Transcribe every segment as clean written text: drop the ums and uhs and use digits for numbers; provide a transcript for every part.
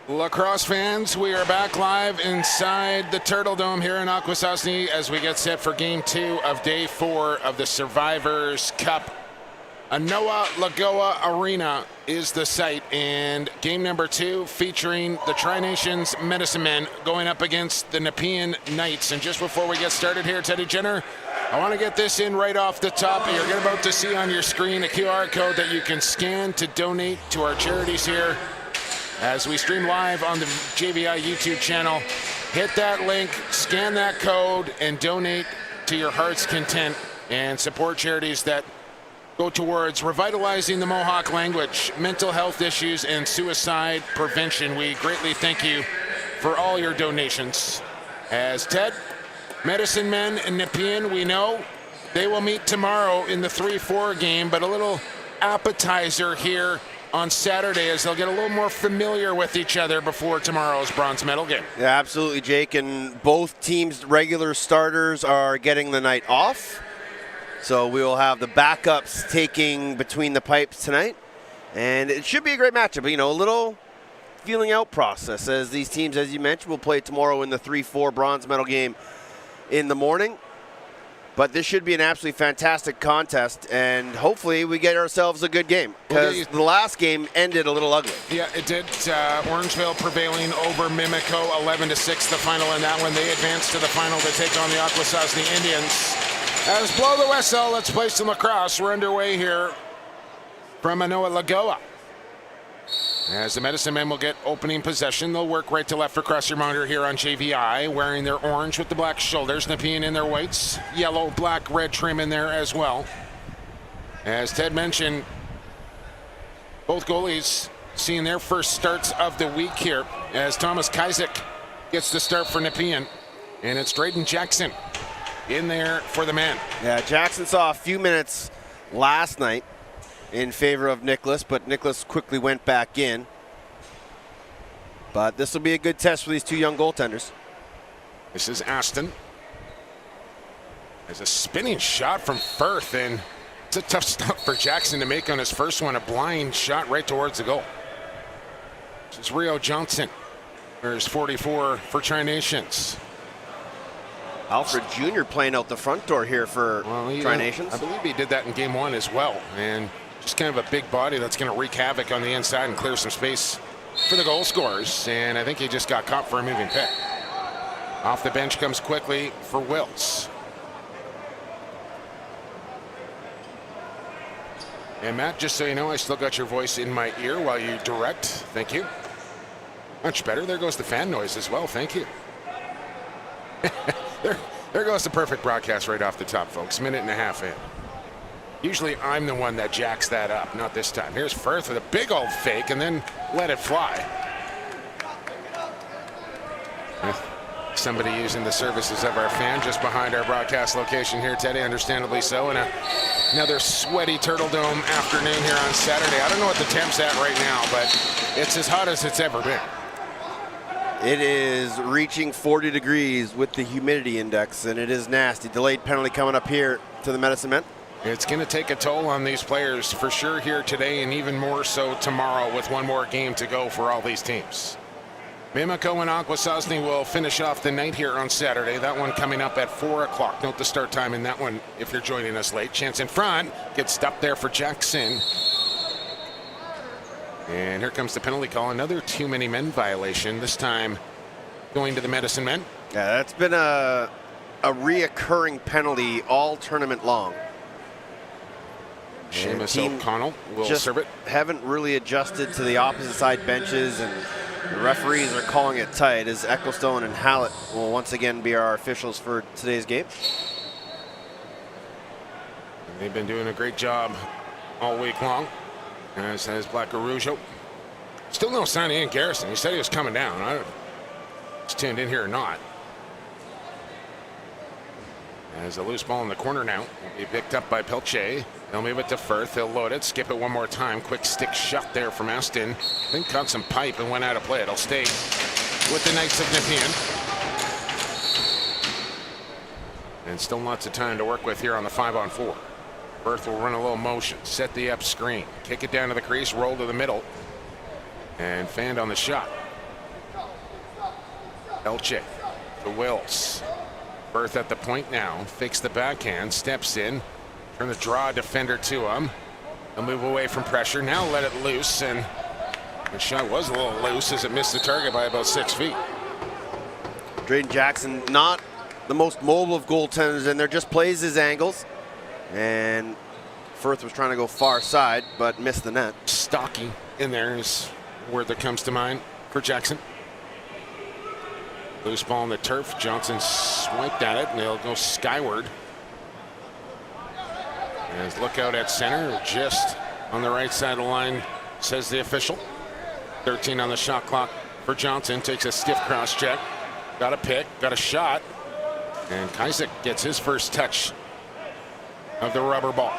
Lacrosse fans, we are back live inside the Turtle Dome here in Akwesasne as we get set for Game 2 of Day 4 of the Survivors Cup. Anoa Lagoa Arena is the site, and game number 2 featuring the Tri-Nations Medicine Men going up against the Nepean Knights. And just before we get started here, Teddy Jenner, I want to get this in right off the top. You're about to see on your screen a QR code that you can scan to donate to our charities here as we stream live on the JVI YouTube channel. Hit that link, scan that code, and donate to your heart's content and support charities that go towards revitalizing the Mohawk language, mental health issues, and suicide prevention. We greatly thank you for all your donations. As Ted, Medicine Men and Nepean, we know they will meet tomorrow in the 3-4 game, but a little appetizer here on Saturday as they'll get a little more familiar with each other before tomorrow's bronze medal game. Yeah, absolutely, Jake. And both teams' regular starters are getting the night off. So we will have the backups taking between the pipes tonight. And it should be a great matchup. But, you know, a little feeling out process as these teams, as you mentioned, will play tomorrow in the 3-4 bronze medal game in the morning. But this should be an absolutely fantastic contest, and hopefully we get ourselves a good game, because the last game ended a little ugly. Yeah, it did. Orangeville prevailing over Mimico 11-6, the final in that one. They advanced to the final to take on the Akwesasne Indians. As blow the whistle, let's play some lacrosse. We're underway here from Anoa Lagoa. As the Medicine Men will get opening possession, they'll work right to left for cross your monitor here on JVI, wearing their orange with the black shoulders, Nepean in their whites, yellow, black, red trim in there as well. As Ted mentioned, both goalies seeing their first starts of the week here as Thomas Kaisick gets the start for Nepean, and it's Drayden Jackson in there for the men. Yeah, Jackson saw a few minutes last night in favor of Nicholas, but Nicholas quickly went back in. But this will be a good test for these two young goaltenders. This is Aston. There's a spinning shot from Firth, and it's a tough stop for Jackson to make on his first one. A blind shot right towards the goal. This is Rio Johnson. There's 44 for Tri-Nations. Alfred Jr. playing out the front door here for Tri-Nations. I believe he did that in game 1 as well. And just kind of a big body that's going to wreak havoc on the inside and clear some space for the goal scorers. And I think he just got caught for a moving pick. Off the bench comes quickly for Wiltz. And Matt, just so you know, I still got your voice in my ear while you direct. Thank you. Much better. There goes the fan noise as well. Thank you. There goes the perfect broadcast right off the top, folks. Minute and a half in. Usually I'm the one that jacks that up, not this time. Here's Firth with a big old fake and then let it fly. Somebody using the services of our fan just behind our broadcast location here, Teddy, understandably so. And another sweaty Turtle Dome afternoon here on Saturday. I don't know what the temp's at right now, but it's as hot as it's ever been. It is reaching 40 degrees with the humidity index, and it is nasty. Delayed penalty coming up here to the Medicine Men. It's going to take a toll on these players for sure here today, and even more so tomorrow with one more game to go for all these teams. Mimico and Akwesasne will finish off the night here on Saturday. That one coming up at 4 o'clock. Note the start time in that one if you're joining us late. Chance in front. Gets stopped there for Jackson. And here comes the penalty call. Another too many men violation, this time going to the Medicine Men. Yeah, that's been a reoccurring penalty all tournament long. Seamus O'Connell will serve it. Haven't really adjusted to the opposite side benches, and the referees are calling it tight as Ecclestone and Hallett will once again be our officials for today's game. And they've been doing a great job all week long. As has Black Arujo. Still no sign of Ian Garrison. He said he was coming down. I don't know if he's tuned in here or not. As a loose ball in the corner now. Will be picked up by Pelche. They'll move it to Firth. They'll load it. Skip it one more time. Quick stick shot there from Aston. I think caught some pipe and went out of play. It'll stay with the Knights of Nepean. And still lots of time to work with here on the 5-on-4. Firth will run a little motion, set the up screen, kick it down to the crease, roll to the middle, and fanned on the shot. Elche to Wills. Berth at the point now. Fakes the backhand. Steps in. Trying to draw a defender to him. He'll move away from pressure. Now let it loose. And the shot was a little loose as it missed the target by about 6 feet. Drayden Jackson, not the most mobile of goaltenders in there, just plays his angles. And Firth was trying to go far side, but missed the net. Stocky in there is a word that comes to mind for Jackson. Loose ball on the turf. Johnson swiped at it, and they'll go skyward. As look out at center, just on the right side of the line, says the official. 13 on the shot clock for Johnson. Takes a stiff cross check. Got a pick, got a shot. And Kaisick gets his first touch of the rubber ball.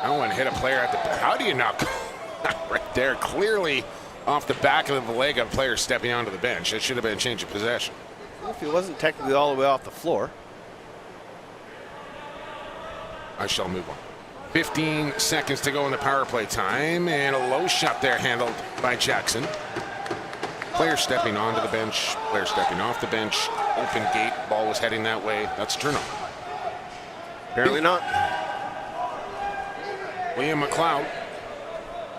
That one hit a player at the... How do you not go right there? Clearly off the back of the leg of a player stepping onto the bench. It should have been a change of possession. Well, if he wasn't technically all the way off the floor. I shall move on. 15 seconds to go in the power play time, and a low shot there handled by Jackson. Player stepping onto the bench, player stepping off the bench. Open gate, ball was heading that way. That's a turnover. Apparently not. Liam McLeod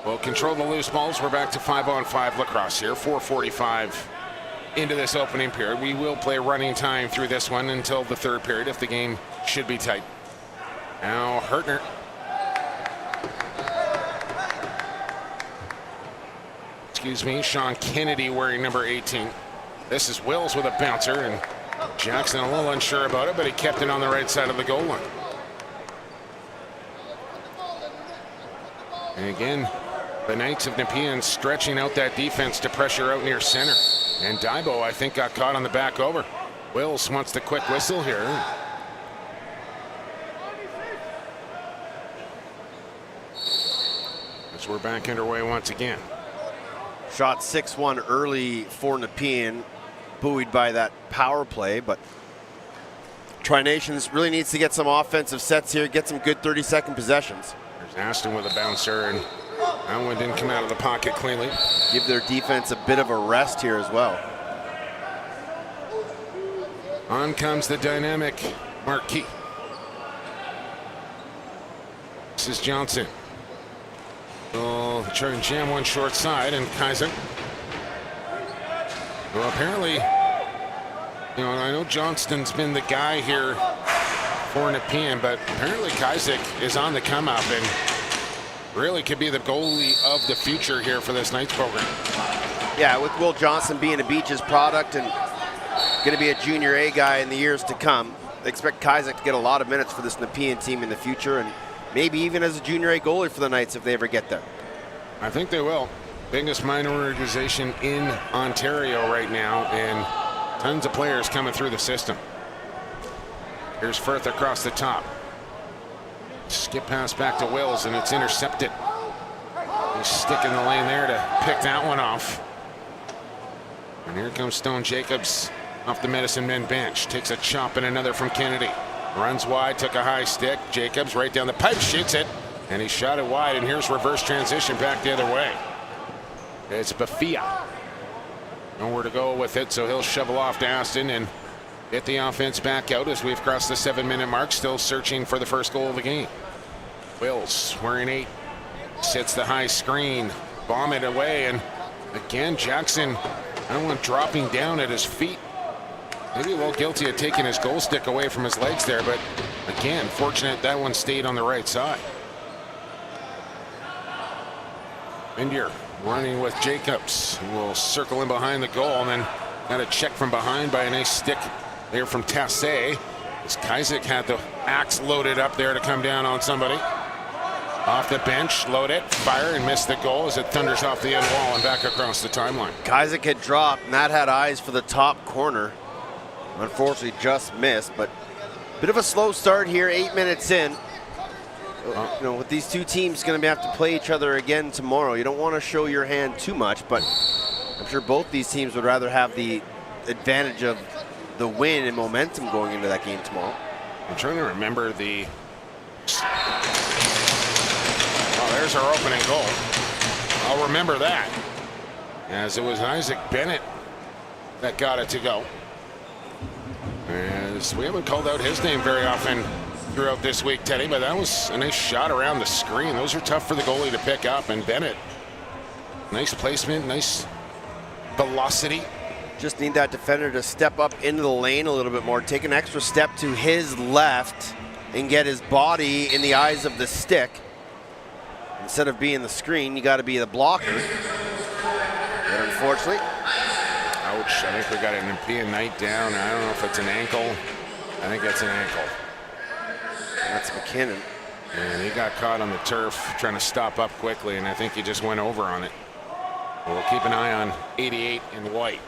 will control the loose balls. We're back to 5-on-5 lacrosse here. 4:45 into this opening period. We will play running time through this one until the third period if the game should be tight. Now Hertner. Excuse me, Sean Kennedy wearing number 18. This is Wills with a bouncer, and Jackson a little unsure about it, but he kept it on the right side of the goal line. And again, the Knights of Nepean stretching out that defense to pressure out near center. And Daibo, I think, got caught on the back over. Wills wants the quick whistle here. As we're back underway once again. Shot 6-1 early for Nepean, buoyed by that power play, but Tri-Nations really needs to get some offensive sets here, get some good 30-second possessions. There's Aston with a bouncer, and that one didn't come out of the pocket cleanly. Give their defense a bit of a rest here as well. On comes the dynamic Marquis. This is Johnson. Will try and jam one short side, and Kaiser. Well, apparently, you know, I know Johnston's been the guy here for Nepean, but apparently Kaisick is on the come up and really could be the goalie of the future here for this Knights program. Yeah, with Will Johnson being a Beaches product and going to be a junior A guy in the years to come, they expect Kaisick to get a lot of minutes for this Nepean team in the future, and maybe even as a junior A goalie for the Knights if they ever get there. I think they will. Biggest minor organization in Ontario right now, and tons of players coming through the system. Here's Firth across the top. Skip pass back to Wills, and it's intercepted. He's sticking the lane there to pick that one off. And here comes Stone Jacobs off the Medicine Men bench. Takes a chop and another from Kennedy. Runs wide, took a high stick. Jacobs right down the pipe, shoots it, and he shot it wide, and here's reverse transition back the other way. It's Bafia. Nowhere to go with it, so he'll shovel off to Aston and get the offense back out as we've crossed the 7-minute mark, still searching for the first goal of the game. Wills wearing 8, sits the high screen, bomb it away, and again Jackson, I don't want dropping down at his feet. Maybe a little guilty of taking his goal stick away from his legs there, but again, fortunate that one stayed on the right side. Indier running with Jacobs, who will circle in behind the goal, and then got a check from behind by a nice stick there from Tassé. As Kaisick had the axe loaded up there to come down on somebody. Off the bench, load it, fire, and miss the goal as it thunders off the end wall and back across the timeline. Kaisick had dropped, and that had eyes for the top corner. Unfortunately, just missed, but bit of a slow start here, 8 minutes in. You know, with these two teams going to have to play each other again tomorrow, you don't want to show your hand too much, but I'm sure both these teams would rather have the advantage of the win and momentum going into that game tomorrow. I'm trying to remember the... Oh, there's our opening goal. I'll remember that, as it was Isaac Bennett that got it to go. As we haven't called out his name very often throughout this week, Teddy, but that was a nice shot around the screen. Those are tough for the goalie to pick up, and Bennett, nice placement, nice velocity. Just need that defender to step up into the lane a little bit more, take an extra step to his left, and get his body in the eyes of the stick. Instead of being the screen, you got to be the blocker. But unfortunately, ouch, I think we got an Nepean night down. I don't know if it's an ankle. I think that's an ankle. That's McKinnon. And he got caught on the turf trying to stop up quickly, and I think he just went over on it. We'll keep an eye on 88 in white.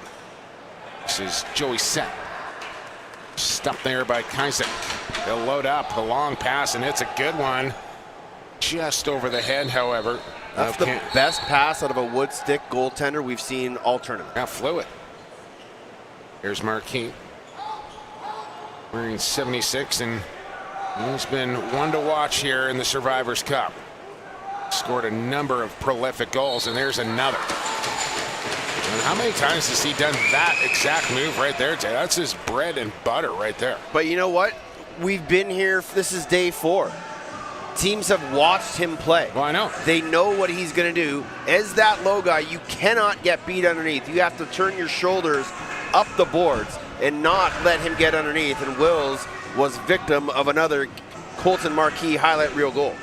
This is Joey Set. Stuffed there by Kaisek. They'll load up a long pass, and it's a good one. Just over the head, however. That's the best pass out of a wood stick goaltender we've seen all tournament. Yeah, fluid. Here's Marquis. Wearing 76, and he's been one to watch here in the Survivors Cup. Scored a number of prolific goals, and there's another. And how many times has he done that exact move right there, Jay? That's his bread and butter right there. But you know what? We've been here. This is day 4. Teams have watched him play. Well, I know. They know what he's going to do. As that low guy, you cannot get beat underneath. You have to turn your shoulders up the boards and not let him get underneath. And Wills was victim of another Colton Marquis highlight reel goal.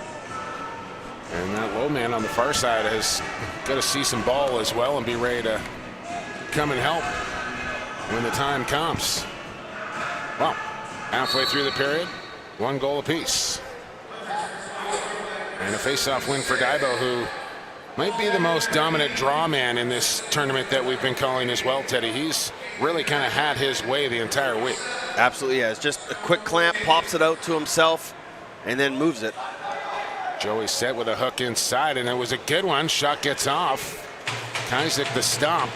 And that low man on the far side has got to see some ball as well and be ready to come and help when the time comes. Well, halfway through the period, 1 goal apiece. And a face-off win for Daibo, who might be the most dominant draw man in this tournament that we've been calling as well, Teddy. He's really kind of had his way the entire week. Absolutely, yeah. It's just a quick clamp, pops it out to himself, and then moves it. Joey Set with a hook inside, and it was a good one. Shot gets off. Kaisek the stop.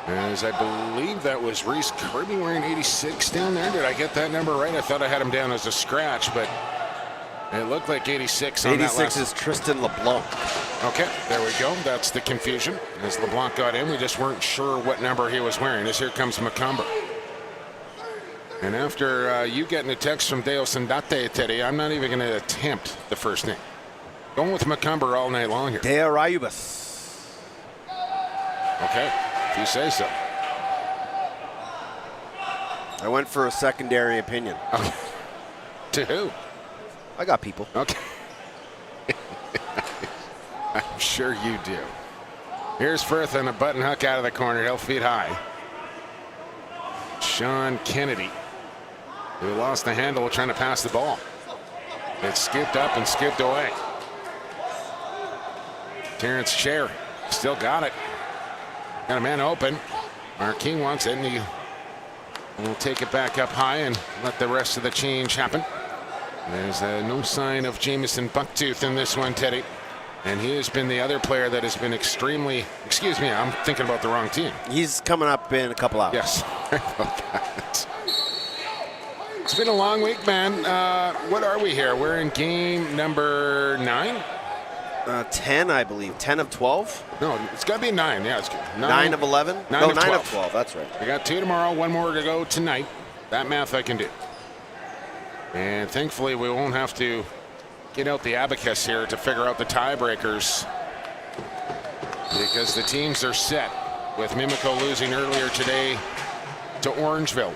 As I believe that was Reese Kirby wearing 86 down there. Did I get that number right? I thought I had him down as a scratch, but it looked like 86 on that last. 86 is Tristan LeBlanc. Okay, there we go. That's the confusion. As LeBlanc got in, we just weren't sure what number he was wearing. As here comes McCumber. And after you getting a text from Deo Sandate, Teddy, I'm not even going to attempt the first name. Going with McCumber all night long here. Deo Rayubas. Okay, if you say so. I went for a secondary opinion. To who? I got people. Okay. I'm sure you do. Here's Firth and a button hook out of the corner. He'll feet high. Sean Kennedy, who lost the handle trying to pass the ball. It skipped up and skipped away. Terrence Scher still got it. Got a man open. Marquis wants it, and he will take it back up high and let the rest of the change happen. There's no sign of Jamison Bucktooth in this one, Teddy. And he has been the other player that has been extremely, excuse me, I'm thinking about the wrong team. He's coming up in a couple hours. Yes, about that. It's been a long week, man. What are we here? We're in game number 9? 10, I believe. 10 of 12? No, it's got to be 9. Yeah, it's 9 of 11? 9 of 12. Of 12. That's right. We got 2 tomorrow, 1 more to go tonight. That math I can do. And thankfully, we won't have to get out the abacus here to figure out the tiebreakers, because the teams are set, with Mimico losing earlier today to Orangeville.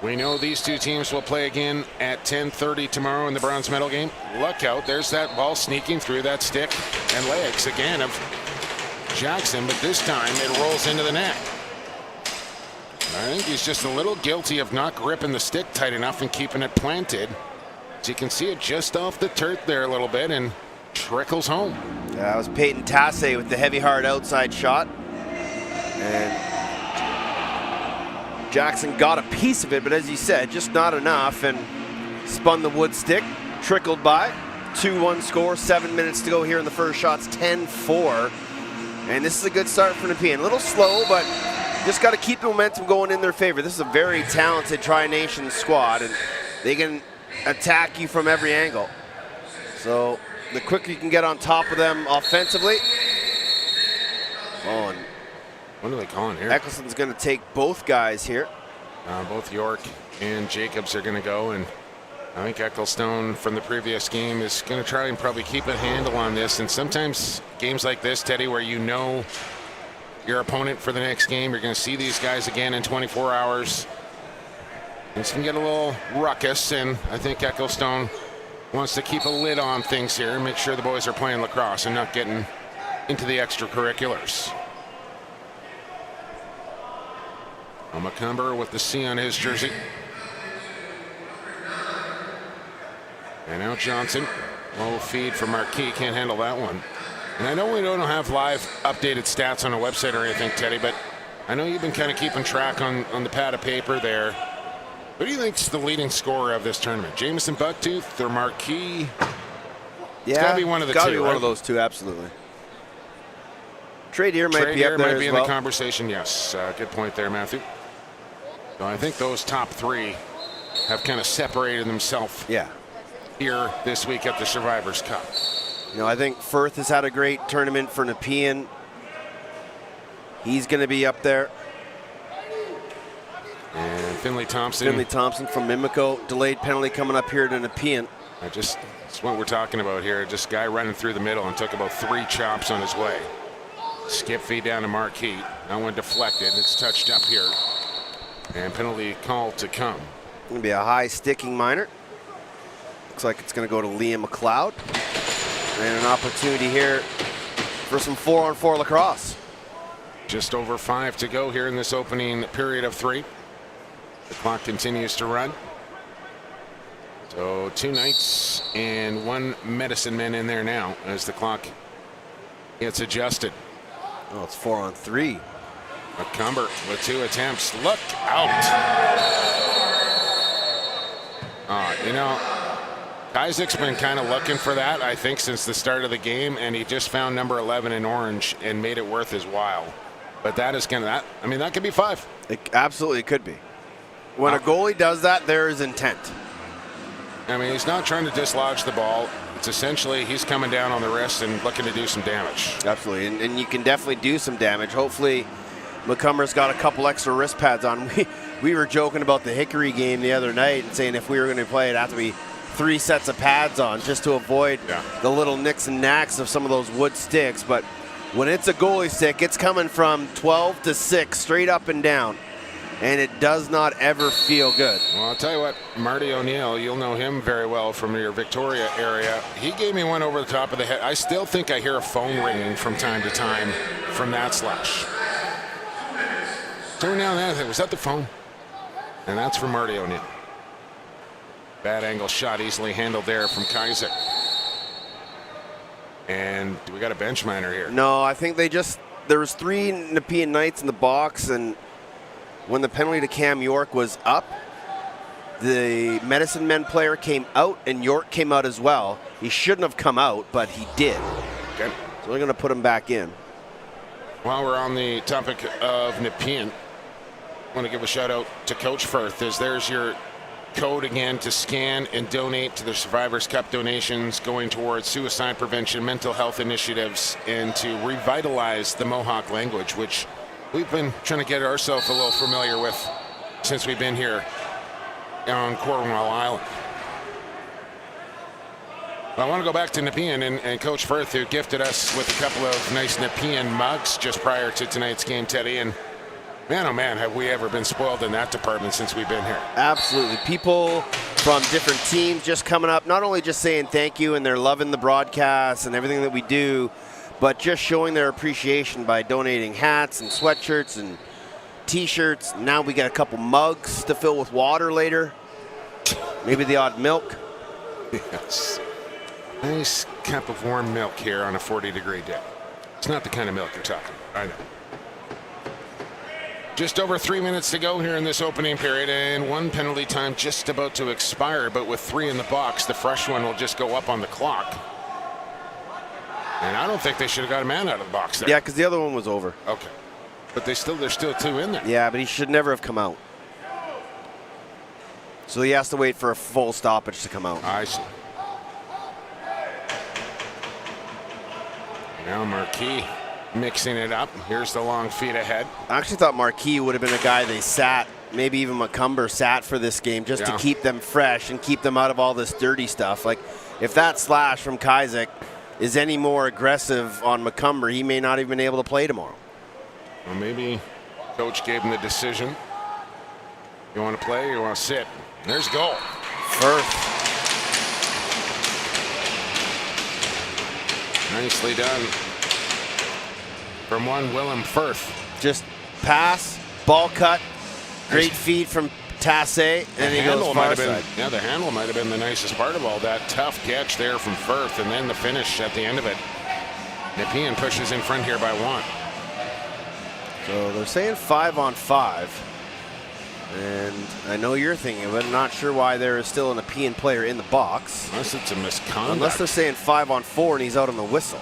We know these two teams will play again at 10:30 tomorrow in the bronze medal game. Look out, there's that ball sneaking through that stick and legs again of Jackson, but this time it rolls into the net. I think he's just a little guilty of not gripping the stick tight enough and keeping it planted. As you can see it just off the turf there a little bit and trickles home. Yeah, that was Peyton Tassay with the heavy hard outside shot. And Jackson got a piece of it, but as you said, just not enough, and spun the wood stick, trickled by. 2-1 score, 7 minutes to go here in the first shots, 10-4. And this is a good start for Nepean. A little slow, but just got to keep the momentum going in their favor. This is a very talented Tri-Nation squad, and they can attack you from every angle. So the quicker you can get on top of them offensively, Oh, and what are they calling here? Eccleston's going to take both guys here. Both York and Jacobs are going to go, and I think Ecclestone from the previous game is going to try and probably keep a handle on this. And sometimes games like this, Teddy, where you know your opponent for the next game, you're going to see these guys again in 24 hours. It's going to get a little ruckus, and I think Ecclestone wants to keep a lid on things here and make sure the boys are playing lacrosse and not getting into the extracurriculars. McCumber with the C on his jersey. And now Johnson. Low feed for Marquis. Can't handle that one. And I know we don't have live updated stats on a website or anything, Teddy, but I know you've been kind of keeping track on the pad of paper there. Who do you think's the leading scorer of this tournament? Jameson Bucktooth or Marquis? It's got to be one of the two. Got to be one right? of those two, absolutely. Trade here might be up there might be as in well. the conversation, yes. Good point there, Matthew. So I think those top three have kind of separated themselves here this week at the Survivors Cup. You know, I think Firth has had a great tournament for Nepean. He's going to be up there. And Finley Thompson from Mimico. Delayed penalty coming up here to Nepean. That's what we're talking about here. Just guy running through the middle and took about 3 chops on his way. Skip feed down to Marquis. That one deflected. It's touched up here. And penalty call to come. Going to be a high sticking minor. Looks like it's going to go to Liam McLeod. And an opportunity here for some 4-on-4 lacrosse. Just over 5 to go here in this opening period of 3. The clock continues to run. So 2 Knights and 1 Medicine Man in there now as the clock gets adjusted. Oh, it's 4-on-3. McCumber with 2 attempts. Look out. You know, Isaac's been kind of looking for that, I think, since the start of the game, and he just found number 11 in orange and made it worth his while. But that is kind of that could be 5. It absolutely could be. When a goalie does that, there is intent. I mean, he's not trying to dislodge the ball. It's essentially he's coming down on the wrist and looking to do some damage. Absolutely, and you can definitely do some damage. Hopefully, McCumber's got a couple extra wrist pads on. We were joking about the Hickory game the other night and saying if we were going to play, it'd have to be 3 sets of pads on just to avoid the little nicks and knacks of some of those wood sticks. But when it's a goalie stick, it's coming from 12 to 6 straight up and down. And it does not ever feel good. Well, I'll tell you what, Marty O'Neill, you'll know him very well from your Victoria area. He gave me one over the top of the head. I still think I hear a phone ringing from time to time from that slash. So now that was that the phone? And that's from Marty O'Neill. Bad angle shot, easily handled there from Kaiser. And do we got a bench minor here? No, I think there was 3 Nepean Knights in the box, and when the penalty to Cam York was up, the Medicine Men player came out and York came out as well. He shouldn't have come out, but he did. Okay. So we're going to put him back in. While we're on the topic of Nepean, I want to give a shout out to Coach Firth, as there's your code again to scan and donate to the Survivors Cup donations going towards suicide prevention, mental health initiatives, and to revitalize the Mohawk language, which we've been trying to get ourselves a little familiar with since we've been here on Cornwall Island. But I want to go back to Nepean and Coach Firth, who gifted us with a couple of nice Nepean mugs just prior to tonight's game, Teddy. And man, oh man, have we ever been spoiled in that department since we've been here. Absolutely. People from different teams just coming up, not only just saying thank you and they're loving the broadcast and everything that we do, but just showing their appreciation by donating hats and sweatshirts and T-shirts. Now we got a couple mugs to fill with water later. Maybe the odd milk. Yes. Nice cup of warm milk here on a 40-degree day. It's not the kind of milk you're talking about, I know. Just over 3 minutes to go here in this opening period, and 1 penalty time just about to expire, but with 3 in the box, the fresh one will just go up on the clock. And I don't think they should have got a man out of the box there. Yeah, because the other one was over. Okay. But there's still 2 in there. Yeah, but he should never have come out. So he has to wait for a full stoppage to come out. I see. Now Marquis mixing it up. Here's the long feed ahead. I actually thought Marquis would have been a guy they sat, maybe even McCumber sat for this game just to keep them fresh and keep them out of all this dirty stuff. Like, if that slash from Kaizek is any more aggressive on McCumber, he may not even been able to play tomorrow. Well, maybe coach gave him the decision. You want to play or you want to sit? There's goal. Firth. Nicely done from one Willem Firth. Just pass, ball cut, great feed from Tassé, and he goes far side. Yeah, the handle might have been the nicest part of all that. Tough catch there from Firth, and then the finish at the end of it. Nepean pushes in front here by one. So they're saying 5-on-5. And I know you're thinking, but I'm not sure why there is still a Nepean player in the box. Unless it's a misconduct. Unless they're saying 5-on-4 and he's out on the whistle.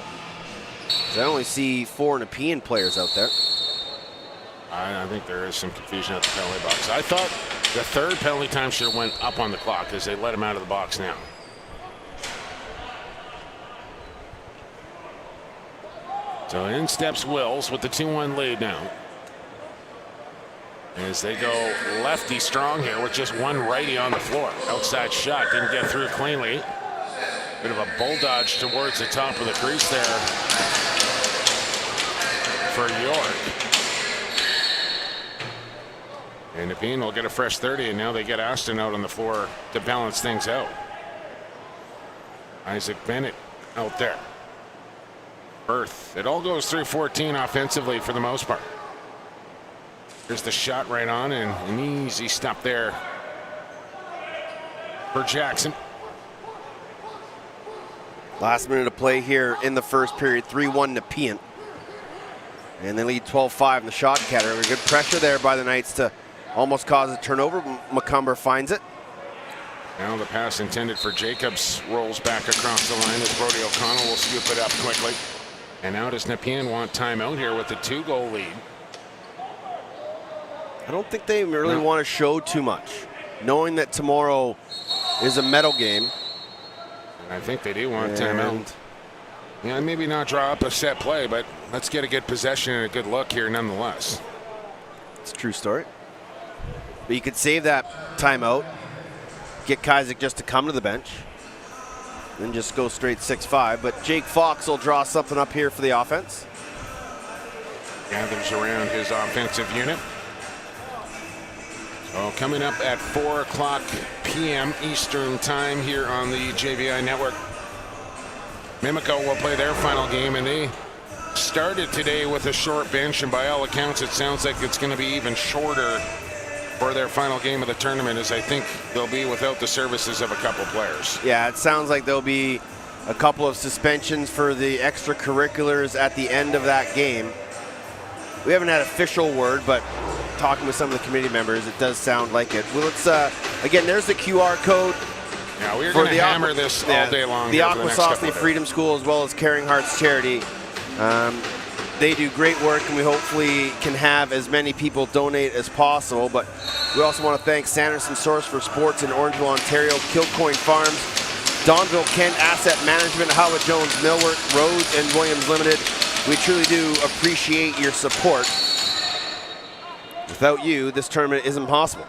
I only see 4 Nepean players out there. I think there is some confusion at the penalty box. I thought the third penalty time should have went up on the clock as they let him out of the box now. So in steps Wills with the 2-1 lead now. As they go lefty strong here with just one righty on the floor. Outside shot, didn't get through cleanly. Bit of a bull dodge towards the top of the crease there for York. And Nepean will get a fresh 30, and now they get Ashton out on the floor to balance things out. Isaac Bennett out there. Firth. It all goes through 14 offensively for the most part. There's the shot right on, and an easy stop there for Jackson. Last minute of play here in the first period, 3-1 Nepean. And they lead 12-5 in the shot category. Good pressure there by the Knights to almost cause a turnover. McCumber finds it. Now the pass intended for Jacobs rolls back across the line as Brody O'Connell will scoop it up quickly. And now does Nepean want timeout here with the 2-goal lead? I don't think they really want to show too much, knowing that tomorrow is a medal game. And I think they do want timeout. Yeah, maybe not draw up a set play, but let's get a good possession and a good look here nonetheless. It's a true story. But you could save that timeout, get Kaizek just to come to the bench, and just go straight 6-5. But Jake Fox will draw something up here for the offense. Gathers around his offensive unit. So coming up at 4:00 p.m. Eastern time here on the JVI Network. Mimico will play their final game, and they started today with a short bench, and by all accounts it sounds like it's going to be even shorter for their final game of the tournament, as I think they'll be without the services of a couple players. Yeah, it sounds like there'll be a couple of suspensions for the extracurriculars at the end of that game. We haven't had official word, but talking with some of the committee members, it does sound like it. Well, let's again, there's the QR code. Yeah, we're going to hammer this all day long. The Akwesasne Freedom School, as well as Caring Hearts Charity. They do great work, and we hopefully can have as many people donate as possible. But we also want to thank Sanderson Source for Sports in Orangeville, Ontario, Kilcoyne Farms, Donville Kent Asset Management, Howard Jones Millwork, Rhodes and Williams Limited. We truly do appreciate your support. Without you, this tournament isn't possible.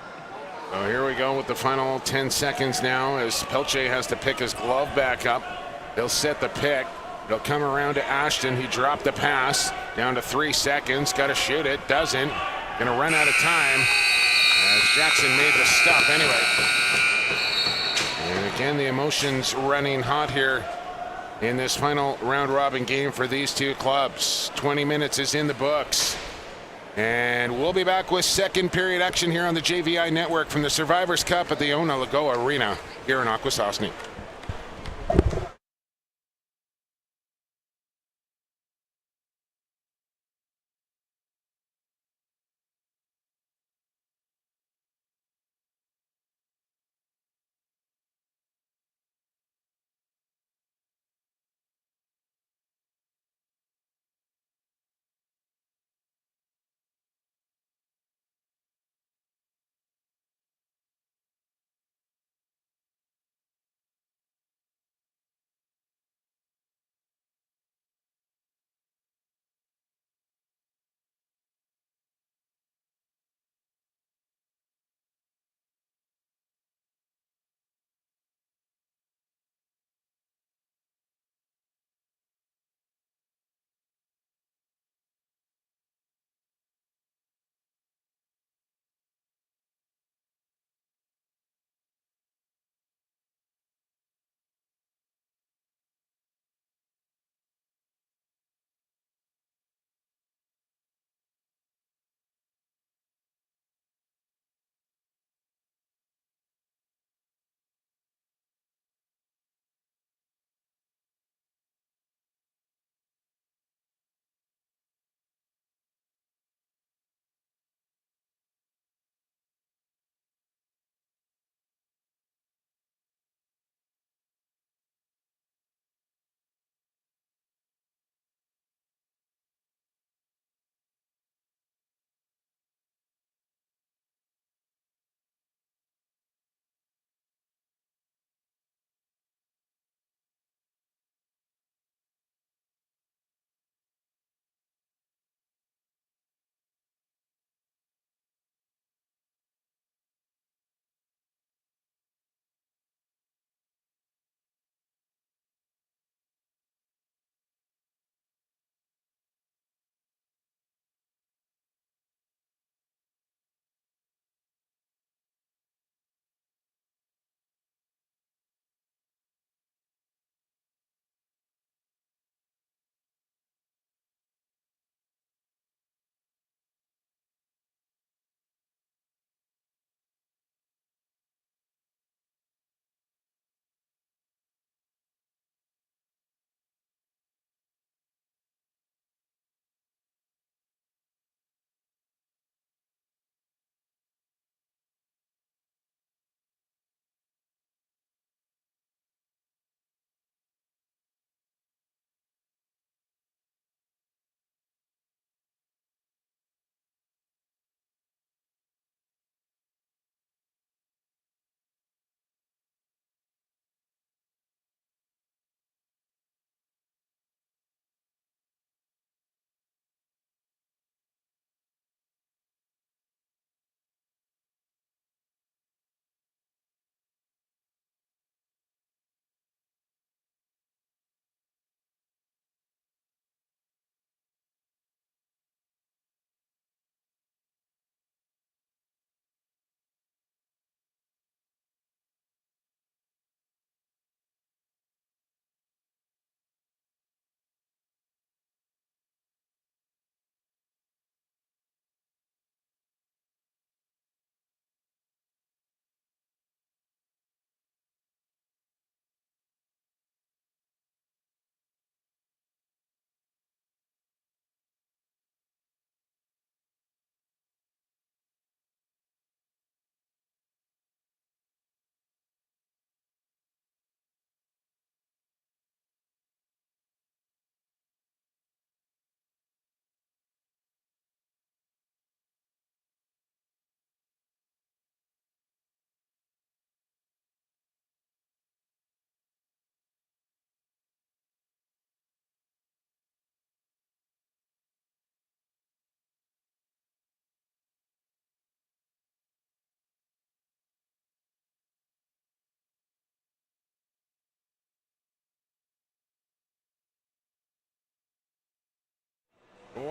So here we go with the final 10 seconds now as Pelche has to pick his glove back up. He'll set the pick. It'll come around to Ashton. He dropped the pass down to 3 seconds. Got to shoot it. Doesn't. Going to run out of time as Jackson made the stop anyway. And again, the emotions running hot here in this final round-robin game for these two clubs. 20 minutes is in the books. And we'll be back with second period action here on the JVI Network from the Survivors Cup at the Ona Lagoa Arena here in Akwesasne.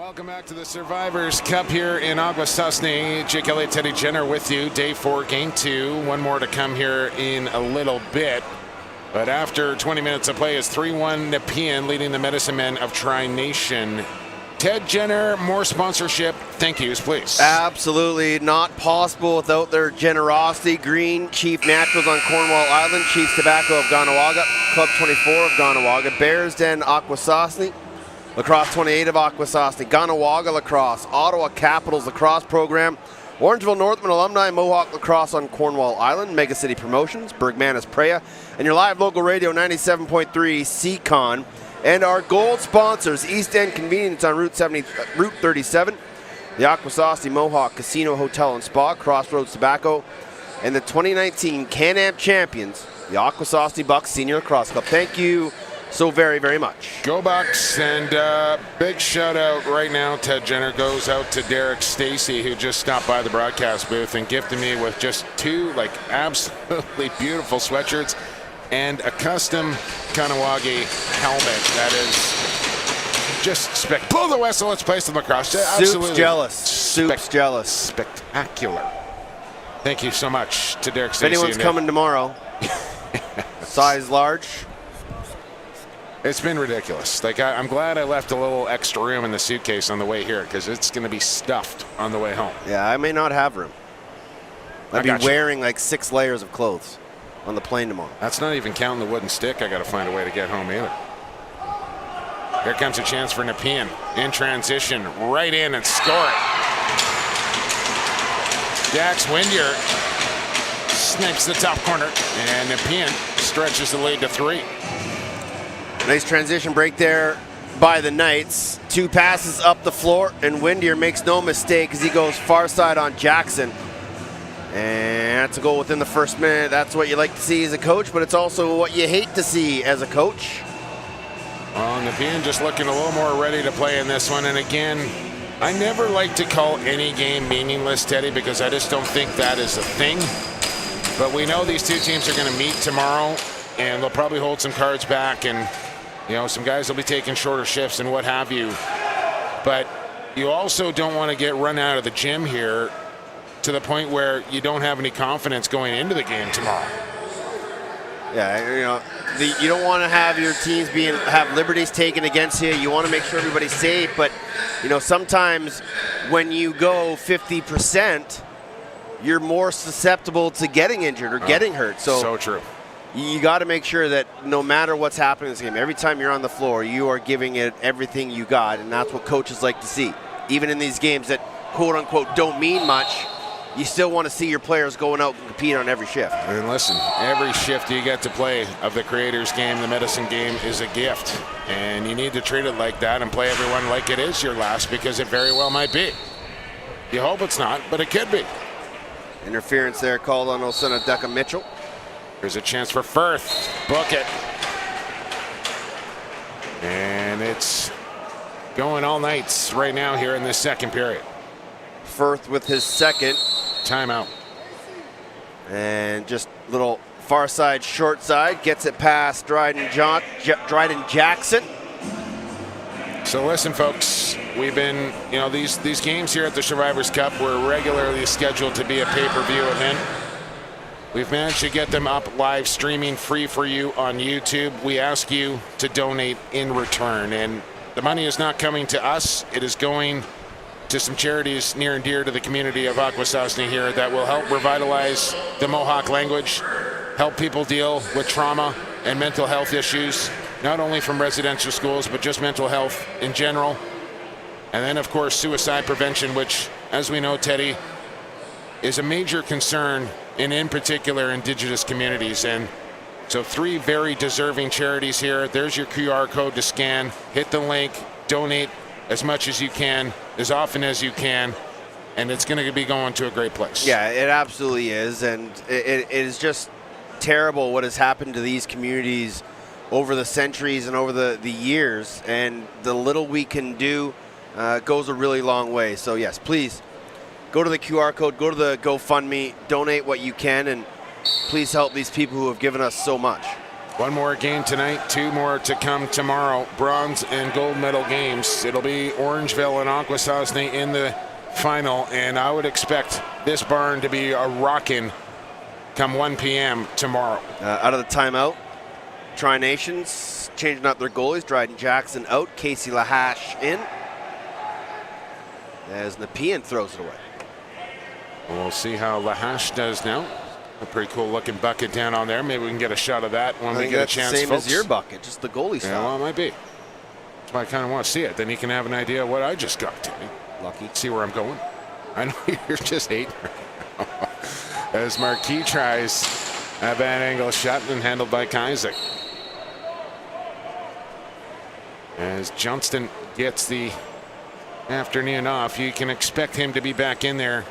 Welcome back to the Survivors Cup here in Akwesasne. Jake Elliott, Teddy Jenner with you. Day 4, Game 2. One more to come here in a little bit. But after 20 minutes of play, it's 3-1 Nepean leading the Medicine Men of Tri-Nation. Ted Jenner, more sponsorship. Thank yous, please. Absolutely not possible without their generosity. Green Chief Naturals on Cornwall Island, Chief's Tobacco of Ganawaga, Club 24 of Ganawaga, Bears Den Akwesasne, Lacrosse 28 of Akwesasne, Ganawaga Lacrosse, Ottawa Capitals Lacrosse Program, Orangeville Northman Alumni Mohawk Lacrosse on Cornwall Island, Mega City Promotions, Bergmanis Preya, and your live local radio 97.3 CCON. And our gold sponsors, East End Convenience on Route 37, the Akwesasne Mohawk Casino Hotel and Spa, Crossroads Tobacco, and the 2019 Can-Am champions, the Akwesasne Bucks Senior Lacrosse Club. Thank you so very, very much. Go Bucks, and big shout out right now, Ted Jenner, goes out to Derek Stacy, who just stopped by the broadcast booth and gifted me with just 2 absolutely beautiful sweatshirts and a custom Kanawagi helmet that is just pull the whistle, let's play some lacrosse. Absolutely. Soup's jealous. Spectacular. Thank you so much to Derek If Stacy. anyone's coming tomorrow, size large. It's been ridiculous. I'm glad I left a little extra room in the suitcase on the way here because it's going to be stuffed on the way home. Yeah, I may not have room. I'd be wearing 6 layers of clothes on the plane tomorrow. That's not even counting the wooden stick. I got to find a way to get home either. Here comes a chance for Nepean in transition, right in and score it. Dax Windier snipes the top corner, and Nepean stretches the lead to 3. Nice transition break there by the Knights. 2 passes up the floor, and Windier makes no mistake as he goes far side on Jackson. And that's a goal within the first minute. That's what you like to see as a coach, but it's also what you hate to see as a coach. Well, Nepean just looking a little more ready to play in this one. And again, I never like to call any game meaningless, Teddy, because I just don't think that is a thing. But we know these 2 teams are going to meet tomorrow, and they'll probably hold some cards back, and some guys will be taking shorter shifts and what have you. But you also don't want to get run out of the gym here to the point where you don't have any confidence going into the game tomorrow. Yeah, you don't want to have your teams have liberties taken against you. You want to make sure everybody's safe, but sometimes when you go 50%, you're more susceptible to getting injured or getting hurt. So true. You got to make sure that no matter what's happening in this game, every time you're on the floor, you are giving it everything you got, and that's what coaches like to see. Even in these games that quote-unquote don't mean much, you still want to see your players going out and compete on every shift. And listen, every shift you get to play of the Creators game, the Medicine game, is a gift. And you need to treat it like that and play everyone like it is your last, because it very well might be. You hope it's not, but it could be. Interference there called on Osuna Decca Mitchell. There's a chance for Firth. Book it. And it's going all nights right now here in this second period. Firth with his second. Timeout. And just little far side, short side. Gets it past Dryden Jackson. So listen, folks. We've been, these games here at the Survivors Cup were regularly scheduled to be a pay-per-view event. We've managed to get them up live streaming free for you on YouTube. We ask you to donate in return. And the money is not coming to us. It is going to some charities near and dear to the community of Akwesasne here that will help revitalize the Mohawk language, help people deal with trauma and mental health issues, not only from residential schools, but just mental health in general. And then, of course, suicide prevention, which, as we know, Teddy, is a major concern in particular Indigenous communities. And so 3 very deserving charities here. There's your QR code to scan. Hit the link, donate as much as you can, as often as you can, and it's going to be going to a great place. Yeah, it absolutely is, and it is just terrible what has happened to these communities over the centuries and over the years, and the little we can do goes a really long way. So yes, please go to the QR code, go to the GoFundMe, donate what you can, and please help these people who have given us so much. One more game tonight, 2 more to come tomorrow. Bronze and gold medal games. It'll be Orangeville and Akwesasne in the final, and I would expect this barn to be a rockin' come 1 p.m. tomorrow. Out of the timeout, Tri-Nations changing up their goalies. Dryden Jackson out, Casey Lahash in, as Nepean throws it away. We'll see how Lahash does now. A pretty cool looking bucket down on there. Maybe we can get a shot of that when we get a chance, same folks. as your bucket, just the goalie style. Yeah, well, it might be. That's why I kind of want to see it. Then you can have an idea of what I just got to me. Lucky. See where I'm going. I know you're just hating. As Marquis tries a bad angle shot and handled by Kaiser. As Johnston gets the afternoon off, you can expect him to be back in there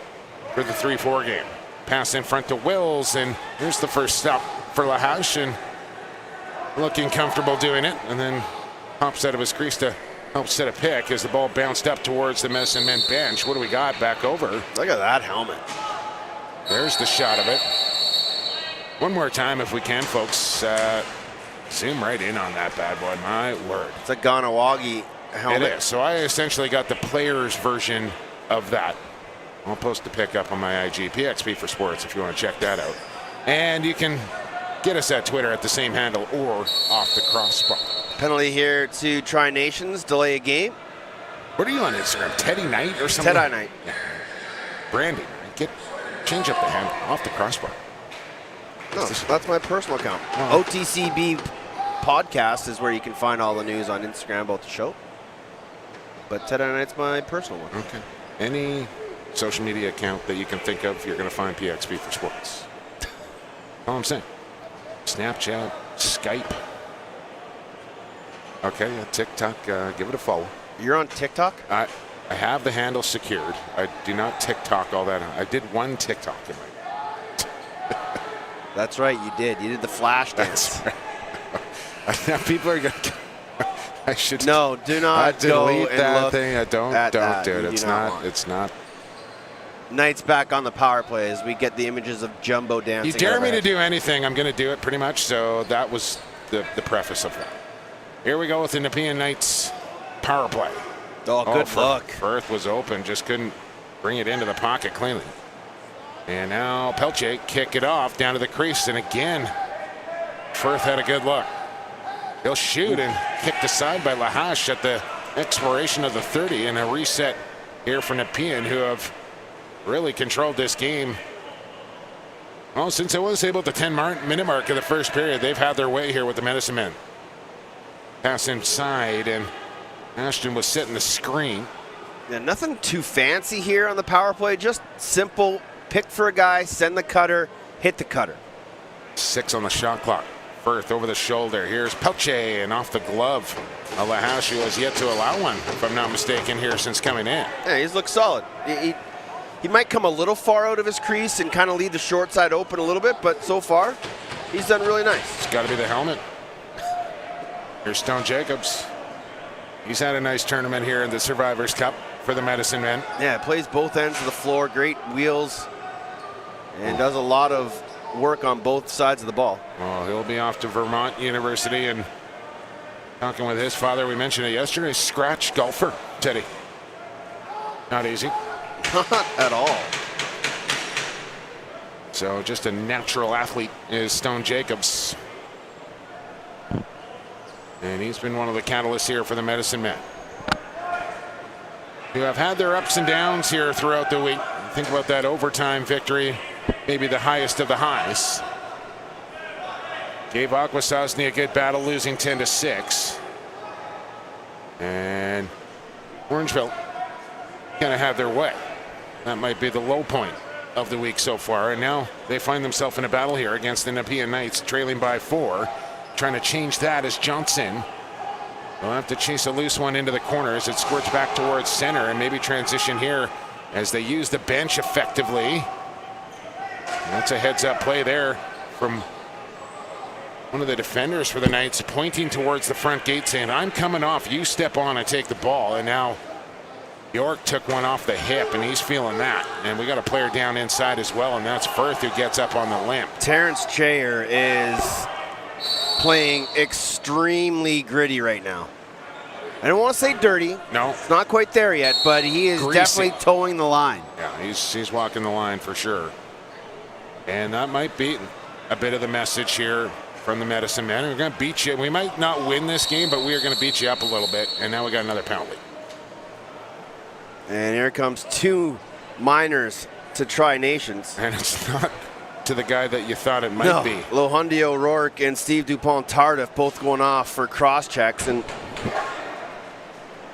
for the 3-4 game. Pass in front to Wills, and here's the first stop for Lahash, and looking comfortable doing it, and then hops out of his crease to help set a pick as the ball bounced up towards the medicine men bench. What do we got back over? Look at that helmet. There's the shot of it. One more time if we can, folks. Zoom right in on that bad boy, my word. It's a Ganawagi helmet. It is. So I essentially got the player's version of that. I'll post the pic up on my IG, PXP for Sports, if you want to check that out. And you can get us at Twitter at the same handle or off the crossbar. Penalty here to Tri-Nations, delay a game. What are you on Instagram? Teddy Knight or something? Teddy Knight. Yeah. Brandon, change up the handle, off the crossbar. No, that's my personal account. Oh. OTCB podcast is where you can find all the news on Instagram about the show. But Teddy Knight's my personal one. Okay. Any social media account that you can think of, you're going to find PXP for Sports. All I'm saying. Snapchat, Skype. Okay, TikTok, give it a follow. You're on TikTok? I have the handle secured. I do not TikTok all that. I did one TikTok in my. That's right, you did. You did the flash dance. That's right. Now people are going to. I should. No, do not delete go that and thing. Don't do it. It's not. It's not. Knight's back on the power play as we get the images of Jumbo dancing. You dare me to do anything, I'm going to do it pretty much. So that was the preface of that. Here we go with the Nepean Knights power play. Oh, good look. Firth was open, just couldn't bring it into the pocket cleanly. And now Pelche kick it off down to the crease, and again, Firth had a good look. He'll shoot and kicked aside by Lahash at the expiration of the 30, and a reset here for Nepean, who have really controlled this game. Well, since it was able at the 10-minute mark of the first period, they've had their way here with the Medicine Men. Pass inside, and Ashton was setting the screen. Yeah, nothing too fancy here on the power play, just simple. Pick for a guy, send the cutter, hit the cutter. 6 on the shot clock. Firth over the shoulder. Here's Pelche, and off the glove. Lahash has yet to allow one, if I'm not mistaken, here since coming in. Yeah, he's looked solid. He might come a little far out of his crease and kind of leave the short side open a little bit, but so far, he's done really nice. It's got to be the helmet. Here's Stone Jacobs. He's had a nice tournament here in the Survivors Cup for the Medicine Men. Yeah, plays both ends of the floor, great wheels, and does a lot of work on both sides of the ball. Well, he'll be off to Vermont University and talking with his father. We mentioned it yesterday. Scratch golfer, Teddy. Not easy. Not at all. So just a natural athlete is Stone Jacobs. And he's been one of the catalysts here for the Medicine Men, who have had their ups and downs here throughout the week. Think about that overtime victory, maybe the highest of the highs. Gave Akwesasne a good battle, losing 10-6. And Orangeville kind of have their way. That might be the low point of the week so far. And now they find themselves in a battle here against the Nepean Knights, trailing by 4. Trying to change that as Johnson will have to chase a loose one into the corner as it squirts back towards center, and maybe transition here as they use the bench effectively. And that's a heads-up play there from one of the defenders for the Knights, pointing towards the front gate saying, I'm coming off, you step on and take the ball. And now York took one off the hip, and he's feeling that. And we got a player down inside as well, and that's Firth who gets up on the limp. Terrence Chayer is playing extremely gritty right now. I don't want to say dirty. No. It's not quite there yet, but he is Greasy. definitely towing the line. Yeah, he's walking the line for sure. And that might be a bit of the message here from the Medicine Men. We're going to beat you. We might not win this game, but we are going to beat you up a little bit. And now we got another penalty. And here comes 2 minors to Tri-Nations. And it's not to the guy that you thought it might be. Lohundi O'Rourke and Steve Dupont-Tardif both going off for cross-checks. And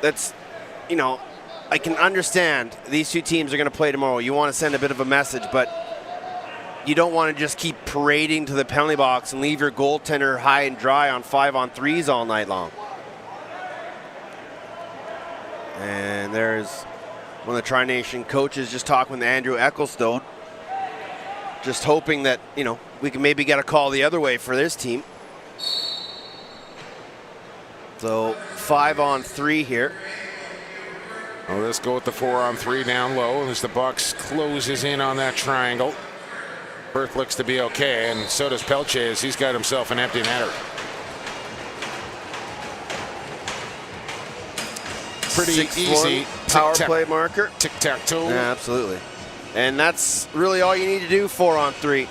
that's, you know, I can understand these 2 teams are going to play tomorrow. You want to send a bit of a message, but you don't want to just keep parading to the penalty box and leave your goaltender high and dry on 5-on-3s all night long. And there's one of the Tri-Nation coaches just talking with Andrew Ecclestone, just hoping that, you know, we can maybe get a call the other way for this team. So 5-on-3 here. Well, let's go with the 4-on-3 down low as the Bucks closes in on that triangle. Perth looks to be okay, and so does Pelche as he's got himself an empty netter. Pretty easy power play marker. Tic-tac-toe. Yeah, absolutely. And that's really all you need to do 4-on-3.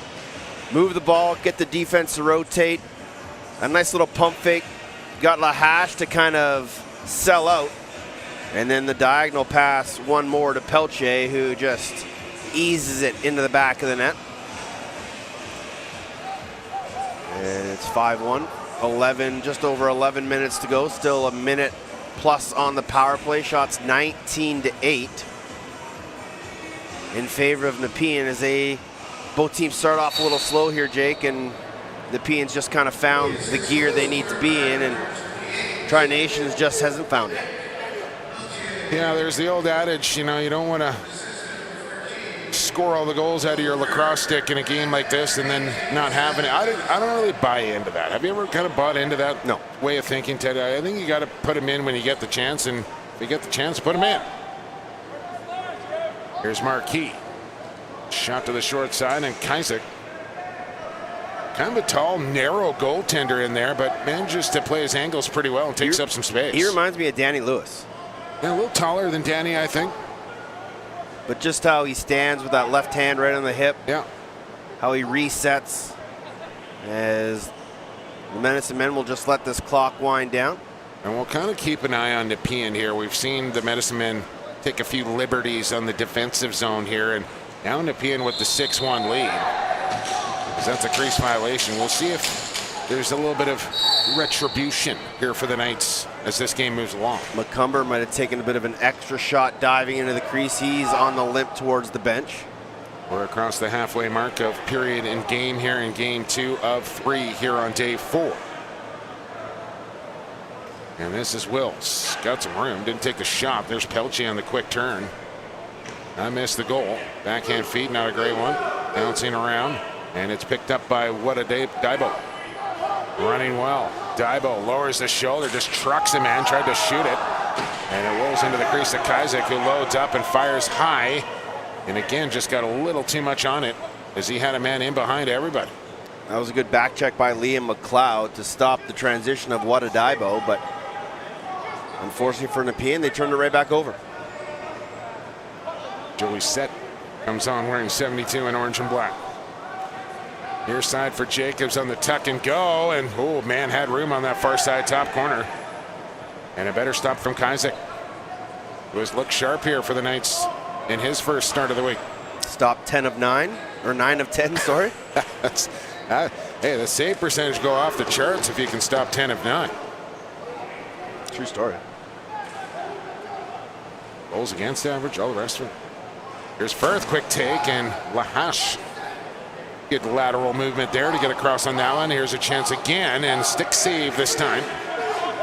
Move the ball, get the defense to rotate. A nice little pump fake. Got Lahash to kind of sell out. And then the diagonal pass, one more to Pelche, who just eases it into the back of the net. And it's 5-1. 11, just over 11 minutes to go. Still a minute plus on the power play. Shots 19-8 in favor of Nepean as both teams start off a little slow here, Jake, and Nepean's just kind of found the gear they need to be in, and Tri-Nations just hasn't found it. Yeah, there's the old adage, you know, you don't want to score all the goals out of your lacrosse stick in a game like this and then not having it. I don't really buy into that. Have you ever kind of bought into that way of thinking, Ted? I think you got to put them in when you get the chance, and if you get the chance, put them in. Here's Marquis. Shot to the short side, and Kaisek. Kind of a tall, narrow goaltender in there, but manages to play his angles pretty well and takes up some space. He reminds me of Danny Lewis. Yeah, a little taller than Danny, I think. But just how he stands with that left hand right on the hip. Yeah. How he resets as the Medicine Men will just let this clock wind down. And we'll kind of keep an eye on Nepean here. We've seen the Medicine Men take a few liberties on the defensive zone here, and now Nepean with the 6-1 lead. That's a crease violation. We'll see if there's a little bit of retribution here for the Knights as this game moves along. McCumber might have taken a bit of an extra shot diving into the crease. He's on the limp towards the bench. We're across the halfway mark of period in game here in game 2 of 3 here on day 4. And this is Wills. Got some room. Didn't take the shot. There's Pelche on the quick turn. I missed the goal. Backhand feed, not a great one. Bouncing around. And it's picked up by Daibo. Running well. Daibo lowers the shoulder, just trucks him in, tried to shoot it. And it rolls into the crease of Kaisek, who loads up and fires high. And again, just got a little too much on it as he had a man in behind everybody. That was a good back check by Liam McLeod to stop the transition of Daibo, but unfortunately for Nepean, they turned it right back over. Joey Sett comes on wearing 72 in orange and black. Near side for Jacobs on the tuck and go, and oh man, had room on that far side top corner. And a better stop from Kaisek, who has looked sharp here for the Knights in his first start of the week. Stop 10 of 9, or 9 of 10, sorry. Hey, the save percentage go off the charts if you can stop 10 of 9. True story. Goals against average, all the rest of it. Here's Firth, quick take, and Lahash. Good lateral movement there to get across on that one. Here's a chance again, and stick save this time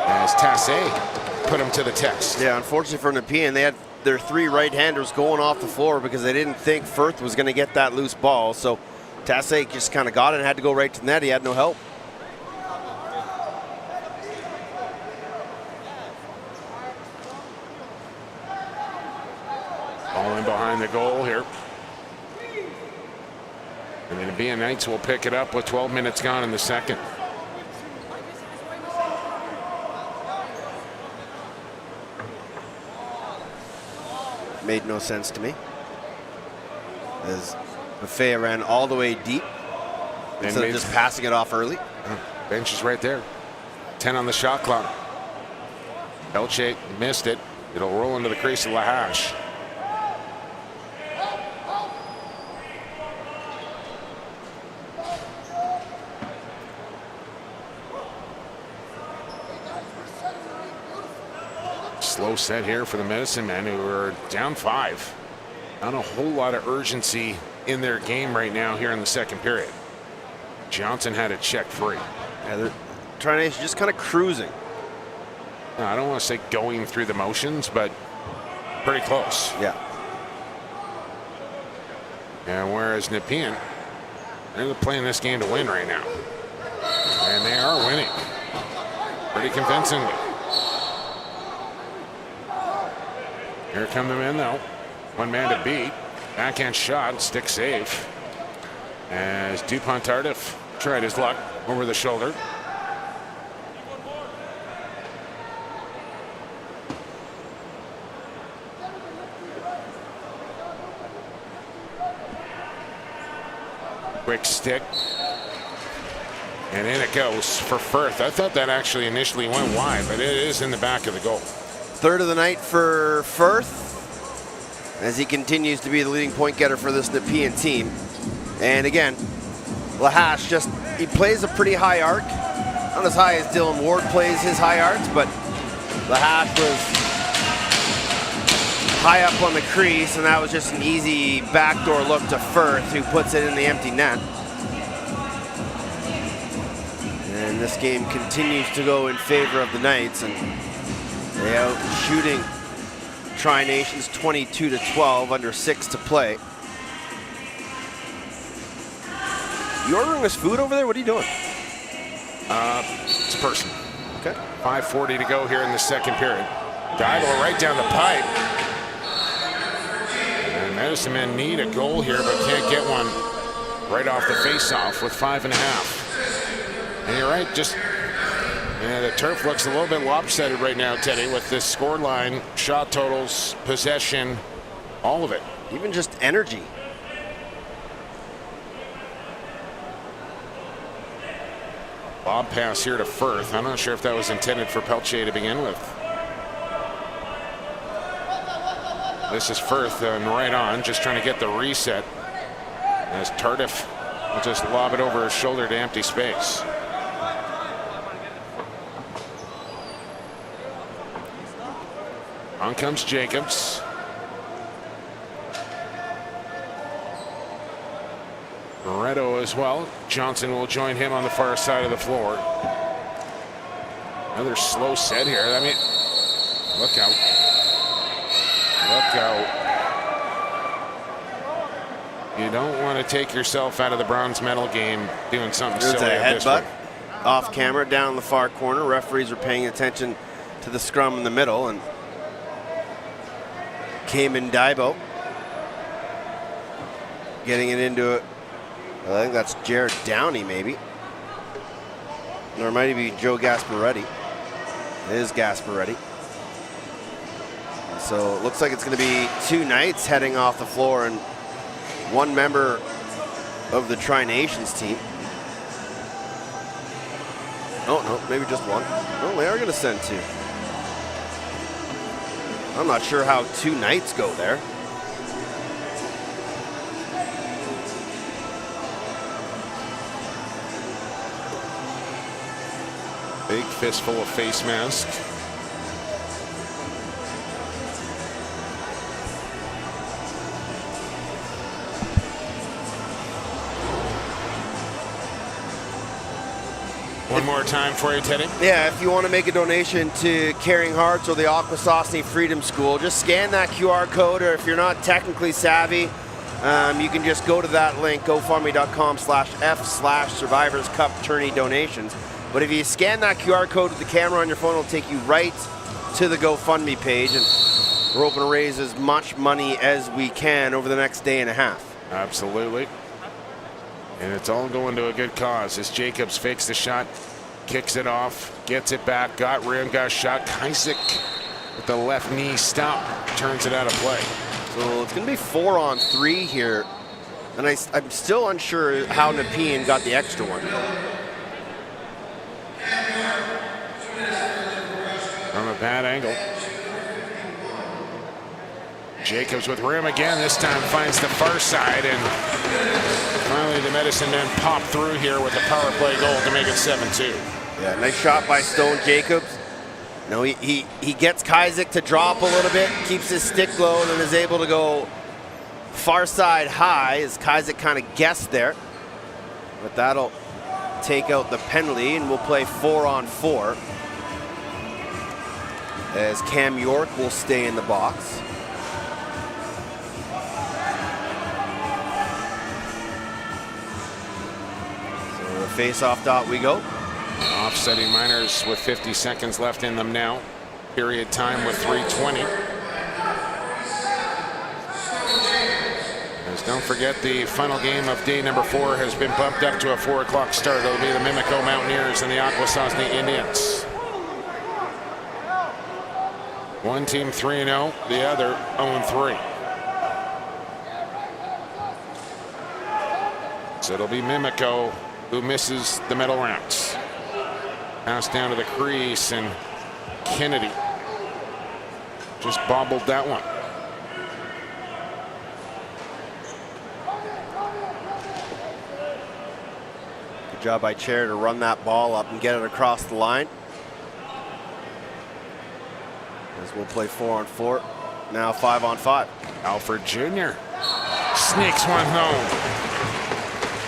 as Tassé put him to the test. Yeah, unfortunately for Nepean, they had their 3 right-handers going off the floor because they didn't think Firth was going to get that loose ball. So Tassé just kind of got it and had to go right to the net. He had no help. Ball in behind the goal here. And the Nepean Knights will pick it up with 12 minutes gone in the second. made no sense to me. As Buffet ran all the way deep instead of just passing it off early. Bench is right there. 10 on the shot clock. Pelche missed it. It'll roll into the crease of Lahash. Slow set here for the Medicine Men, who are down 5. Not a whole lot of urgency in their game right now here in the second period. Johnson had it check free. Yeah, they're trying to just kind of cruising. I don't want to say going through the motions, but pretty close. Yeah. And whereas Nepean, they're playing this game to win right now. And they are winning pretty convincingly. Here come the men, though. One man to beat. Backhand shot, stick save. As Dupont Tardif tried his luck over the shoulder. Quick stick. And in it goes for Firth. I thought that actually initially went wide, but it is in the back of the goal. Third of the night for Firth, as he continues to be the leading point getter for this Nepean team. And again, Lahash he plays a pretty high arc. Not as high as Dylan Ward plays his high arcs, but Lahash was high up on the crease, and that was just an easy backdoor look to Firth, who puts it in the empty net. And this game continues to go in favor of the Knights, and they out shooting Tri-Nations 22-12, under 6 to play. You ordering us food over there? What are you doing? It's a person. Okay. 5:40 to go here in the second period. Geibel right down the pipe. And Medicine Men need a goal here, but can't get one right off the face-off with 5.5. And you're right, the turf looks a little bit lopsided right now, Teddy, with this score line, shot totals, possession, all of it. Even just energy. Bob pass here to Firth. I'm not sure if that was intended for Pelche to begin with. This is Firth right on, just trying to get the reset. As Tardif will just lob it over his shoulder to empty space. On comes Jacobs. Moretto as well. Johnson will join him on the far side of the floor. Another slow set here. I mean, look out. Look out. You don't want to take yourself out of the bronze medal game doing something There's silly. a headbutt off camera down the far corner. Referees are paying attention to the scrum in the middle, and Cayman Daibo getting it into it. I think that's Jared Downey, maybe. Or it might be Joe Gasparetti. It is Gasparetti. So it looks like it's going to be 2 Knights heading off the floor and 1 member of the Tri-Nations team. Oh, no, maybe just 1. Oh, they are going to send 2. I'm not sure how 2 Knights go there. Big fistful of face mask. One more time for you, Teddy. Yeah, if you want to make a donation to Caring Hearts or the Akwesasne Freedom School, just scan that QR code, or if you're not technically savvy, you can just go to that link, gofundme.com/f/Survivors Cup Tourney donations. But if you scan that QR code with the camera on your phone, it'll take you right to the GoFundMe page, and we're hoping to raise as much money as we can over the next day and a half. Absolutely. And it's all going to a good cause as Jacobs fakes the shot, kicks it off, gets it back, got rim, got shot. Kaisick with the left knee stop, turns it out of play. So it's going to be 4-on-3 here. And I'm still unsure how Nepean got the extra one. From a bad angle. Jacobs with room again. This time finds the far side, and finally the Medicine Men pop through here with a power play goal to make it 7-2. Yeah, nice shot by Stone Jacobs. No, he gets Kazik to drop a little bit, keeps his stick low, and then is able to go far side high as Kazik kind of guessed there. But that'll take out the penalty, and we'll play 4-on-4. As Cam York will stay in the box. So the face-off dot we go. Offsetting Miners with 50 seconds left in them now. Period time with 3:20. As don't forget, the final game of day number 4 has been bumped up to a 4 o'clock start. It'll be the Mimico Mountaineers and the Akwesasne Indians. One team 3-0, the other 0-3. So it'll be Mimico who misses the medal rounds. Pass down to the crease, and Kennedy just bobbled that one. Good job by Chair to run that ball up and get it across the line. As we'll play 4-on-4, now 5-on-5. Alfred Jr. sneaks one home.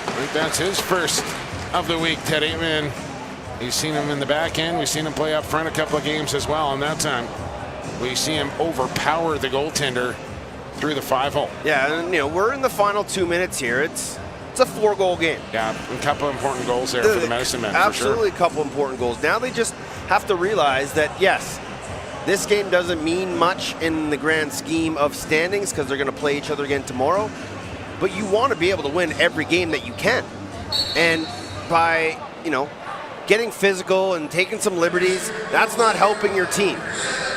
I think that's his first of the week, Teddy. Man, you've seen him in the back end. We've seen him play up front a couple of games as well. And that time, we see him overpower the goaltender through the 5-hole. Yeah, and we're in the final 2 minutes here. It's a 4-goal game. Yeah, a couple of important goals there for the Medicine Men. Absolutely, for sure. A couple important goals. Now they just have to realize that, yes, this game doesn't mean much in the grand scheme of standings because they're going to play each other again tomorrow. But you want to be able to win every game that you can. And by, getting physical and taking some liberties, that's not helping your team.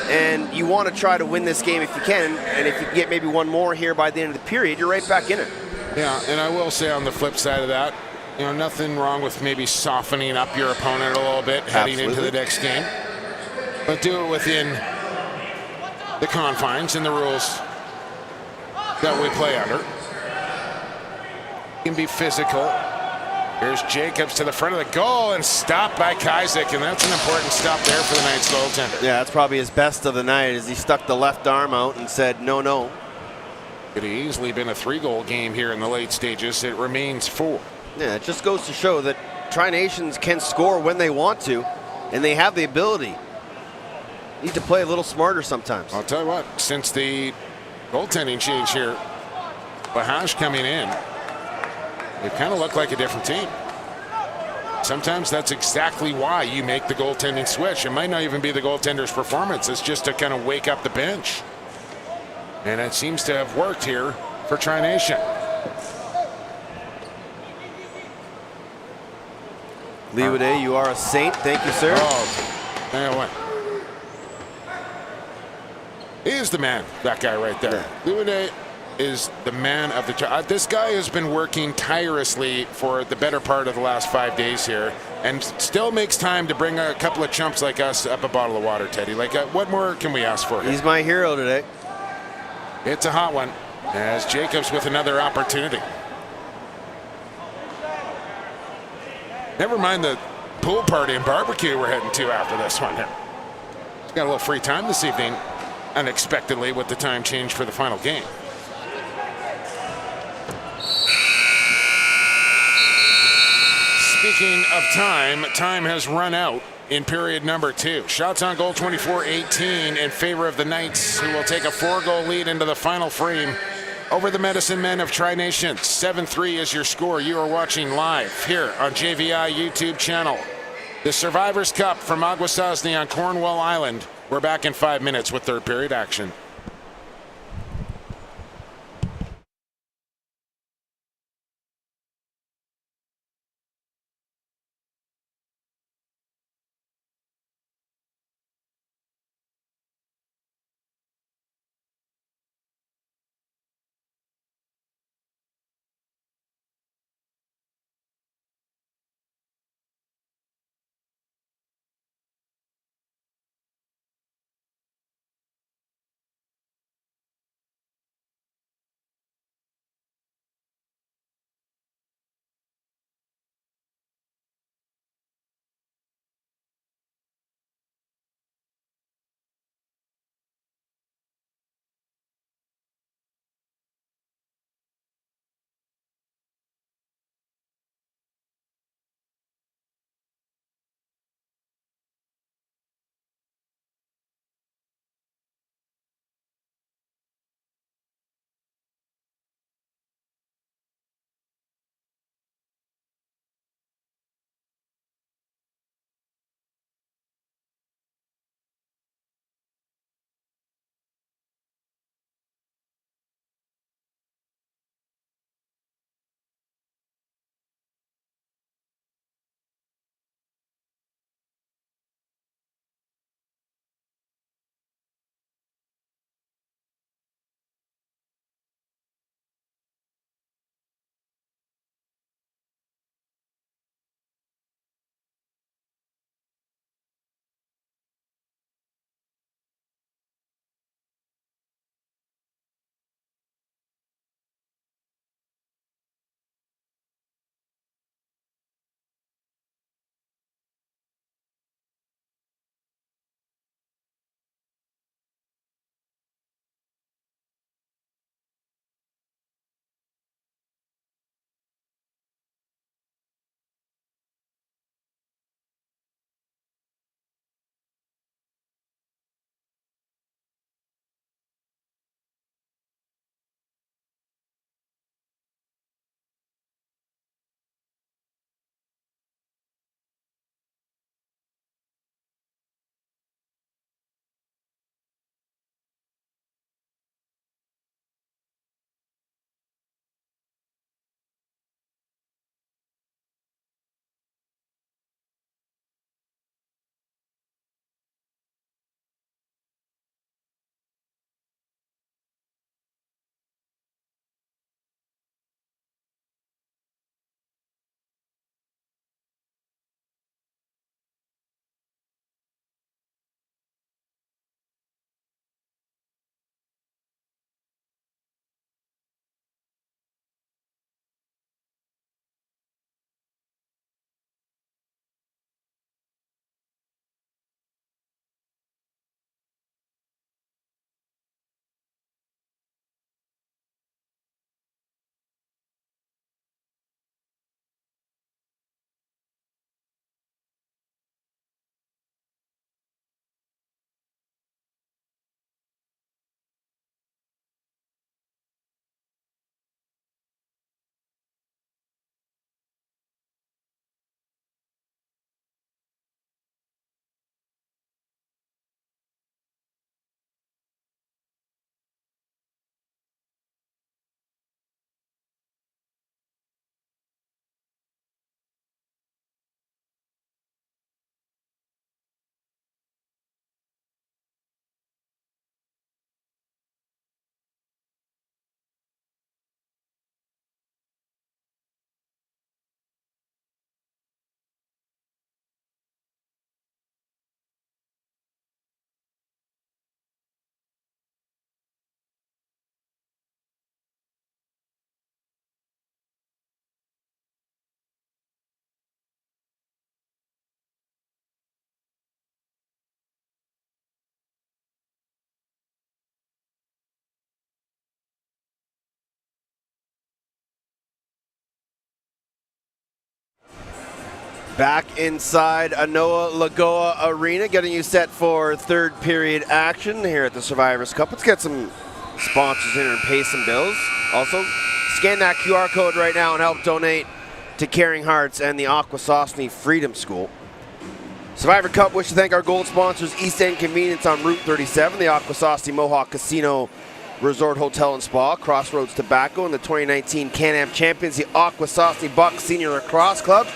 And you want to try to win this game if you can. And if you can get maybe one more here by the end of the period, you're right back in it. Yeah, and I will say on the flip side of that, nothing wrong with maybe softening up your opponent a little bit heading into the next game. But do it within the confines and the rules that we play under. You can be physical. Here's Jacobs to the front of the goal and stopped by Kazik, and that's an important stop there for the Knights goaltender. Yeah, that's probably his best of the night as he stuck the left arm out and said, no, no. Could have easily been a 3-goal game here in the late stages. It remains 4. Yeah, it just goes to show that Tri-Nations can score when they want to, and they have the ability. Need to play a little smarter sometimes. I'll tell you what, since the goaltending change here, Bahash coming in, they kind of look like a different team. Sometimes that's exactly why you make the goaltending switch. It might not even be the goaltender's performance. It's just to kind of wake up the bench. And it seems to have worked here for Tri-Nation. Leewade, you are a saint. Thank you, sir. Oh, man, what? He is the man, that guy right there. Yeah. Leewade is the man of the this guy has been working tirelessly for the better part of the last 5 days here, and still makes time to bring a couple of chumps like us up a bottle of water, Teddy. Like, what more can we ask for here? He's my hero today. It's a hot one, as Jacobs with another opportunity. Never mind the pool party and barbecue we're heading to after this one here. He's got a little free time this evening, unexpectedly, with the time change for the final game. Speaking of time, time has run out in period number 2. Shots on goal 24-18 in favor of the Knights, who will take a 4-goal lead into the final frame over the Medicine Men of Tri-Nations. 7-3 is your score. You are watching live here on JVI YouTube channel. The Survivors Cup from Akwesasne on Cornwall Island. We're back in 5 minutes with third period action. Back inside Anoa Lagoa Arena, getting you set for third period action here at the Survivors Cup. Let's get some sponsors in and pay some bills. Also, scan that QR code right now and help donate to Caring Hearts and the Akwesasne Freedom School. Survivor Cup wish to thank our gold sponsors, East End Convenience on Route 37, the Akwesasne Mohawk Casino Resort Hotel and Spa, Crossroads Tobacco, and the 2019 Can-Am champions, the Akwesasne Bucks Senior Lacrosse Club.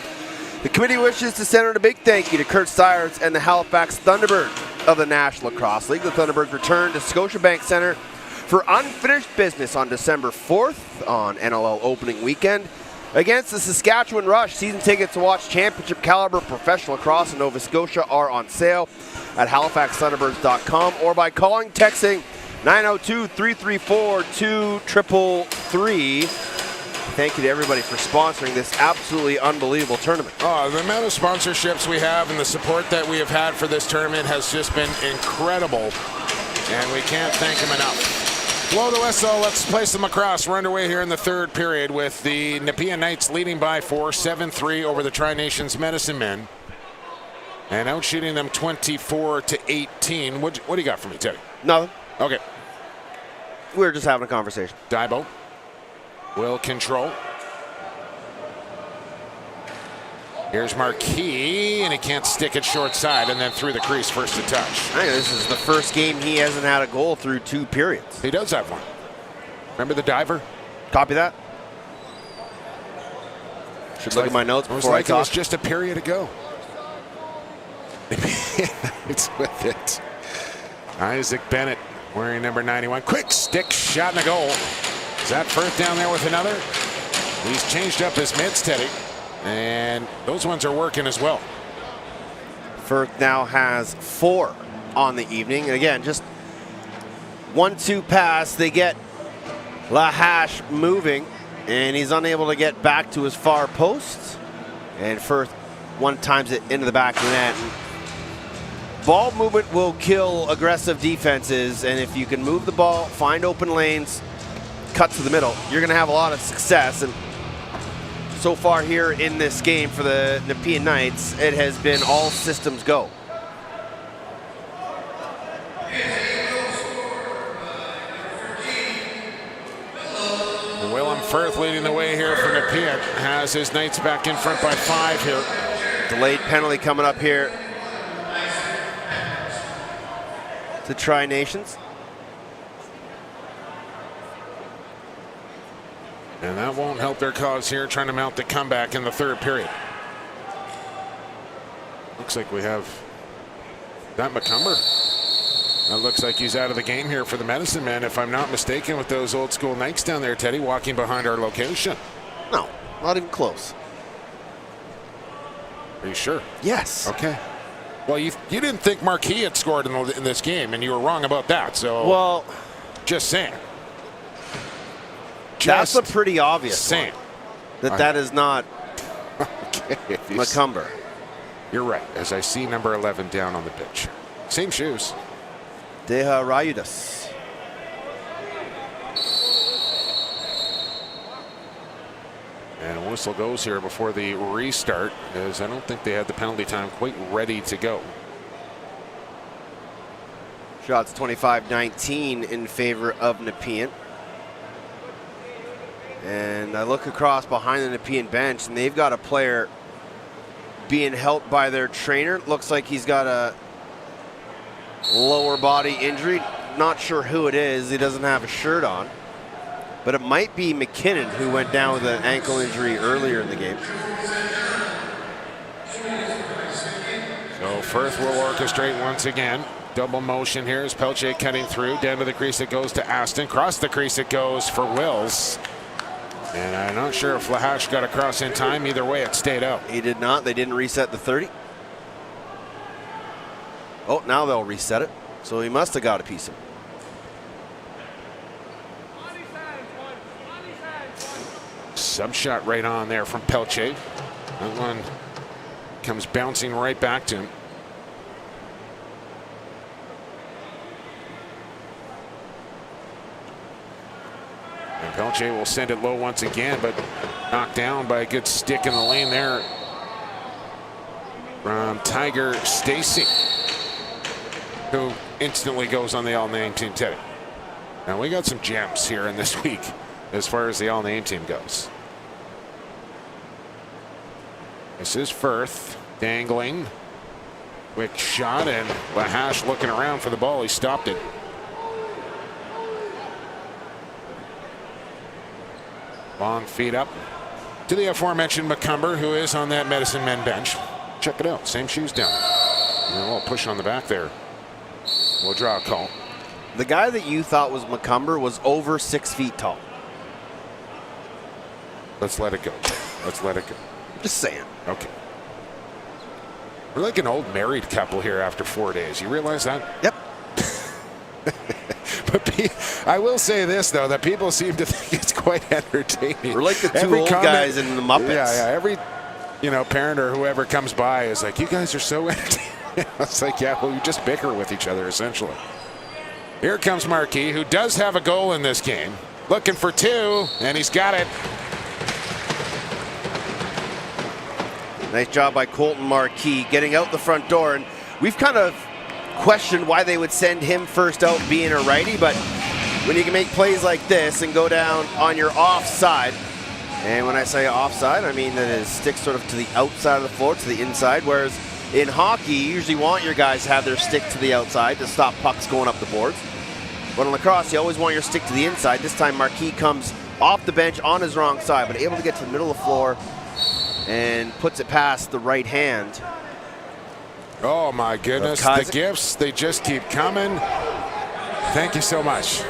The committee wishes to send out a big thank you to Kurt Steyerts and the Halifax Thunderbirds of the National Lacrosse League. The Thunderbirds return to Scotiabank Centre for unfinished business on December 4th on NLL opening weekend against the Saskatchewan Rush. Season tickets to watch championship caliber professional lacrosse in Nova Scotia are on sale at halifaxthunderbirds.com or by calling, texting 902-334-2333. Thank you to everybody for sponsoring this absolutely unbelievable tournament. Oh, the amount of sponsorships we have and the support that we have had for this tournament has just been incredible, and we can't thank them enough. Blow the whistle. Let's play some lacrosse. We're underway here in the third period with the Nepean Knights leading by 4, 7-3 over the Tri-Nations Medicine Men, and outshooting them 24-18. What do you got for me, Teddy? Nothing. Okay. We were just having a conversation. Daibo will control. Here's Marquis, and he can't stick it short side, and then through the crease, first to touch. I think this is the first game he hasn't had a goal through 2 periods. He does have one. Remember the diver? Copy that. Should look at my notes before I talk. It was just a period ago. It's with it. Isaac Bennett wearing number 91. Quick stick shot in the goal. Is that Firth down there with another? He's changed up his mids, Teddy, and those ones are working as well. Firth now has 4 on the evening. And again, just 1-2 pass. They get Lahash moving, and he's unable to get back to his far post. And Firth one-times it into the back of the net. Ball movement will kill aggressive defenses, and if you can move the ball, find open lanes, cut to the middle, you're going to have a lot of success. And so far here in this game for the Nepean Knights, it has been all systems go. Willem Firth leading the way here for Nepean. Has his Knights back in front by 5 here. Delayed penalty coming up here to Tri-Nations. And that won't help their cause here, trying to mount the comeback in the third period. Looks like we have that McCumber. That looks like he's out of the game here for the Medicine Men, if I'm not mistaken, with those old school Knights down there, Teddy, walking behind our location. No, not even close. Are you sure? Yes. Okay. Well, you didn't think Marquis had scored in this game, and you were wrong about that. So, well, just saying. That's a pretty obvious one, that is not okay, McCumber. You're right, as I see number 11 down on the pitch. Same shoes. Deha Rayudas. And a whistle goes here before the restart, as I don't think they had the penalty time quite ready to go. Shots 25-19 in favor of Nepean. And I look across behind the Nepean bench, and they've got a player being helped by their trainer. Looks like he's got a lower body injury. Not sure who it is. He doesn't have a shirt on. But it might be McKinnon, who went down with an ankle injury earlier in the game. So Firth will orchestrate once again. Double motion here as Pelche cutting through. Down to the crease it goes to Aston. Cross the crease it goes for Wills. And I'm not sure if Lahash got across in time. Either way, it stayed out. He did not. They didn't reset the 30. Oh, now they'll reset it. So he must have got a piece of it. Sub shot right on there from Pelche. That one comes bouncing right back to him. And Pelche will send it low once again, but knocked down by a good stick in the lane there from Tiger Stacy, who instantly goes on the all-name team today. Now, we got some gems here in this week as far as the all-name team goes. This is Firth dangling. Quick shot, and Lahash looking around for the ball. He stopped it. Long feet up to the aforementioned McCumber, who is on that Medicine Men bench. Check it out. Same shoes down. And a little push on the back there. We'll draw a call. The guy that you thought was McCumber was over 6 feet tall. Let's let it go. Let's let it go. Just saying. Okay. We're like an old married couple here after 4 days. You realize that? Yep. But I will say this, though, that people seem to think it's quite entertaining. We're like the two old guys in the Muppets. Yeah. Every, parent or whoever comes by is like, you guys are so entertaining. It's like, yeah, well, you just bicker with each other, essentially. Here comes Marquis, who does have a goal in this game. Looking for two, and he's got it. Nice job by Colton Marquis getting out the front door. And we've kind of questioned why they would send him first out being a righty, but when you can make plays like this and go down on your offside, and when I say offside, I mean that his stick sort of to the outside of the floor, to the inside, whereas in hockey, you usually want your guys to have their stick to the outside to stop pucks going up the boards. But on lacrosse, you always want your stick to the inside. This time, Marquis comes off the bench on his wrong side, but able to get to the middle of the floor and puts it past the right hand. Oh, my goodness. The gifts, they just keep coming. Thank you so much.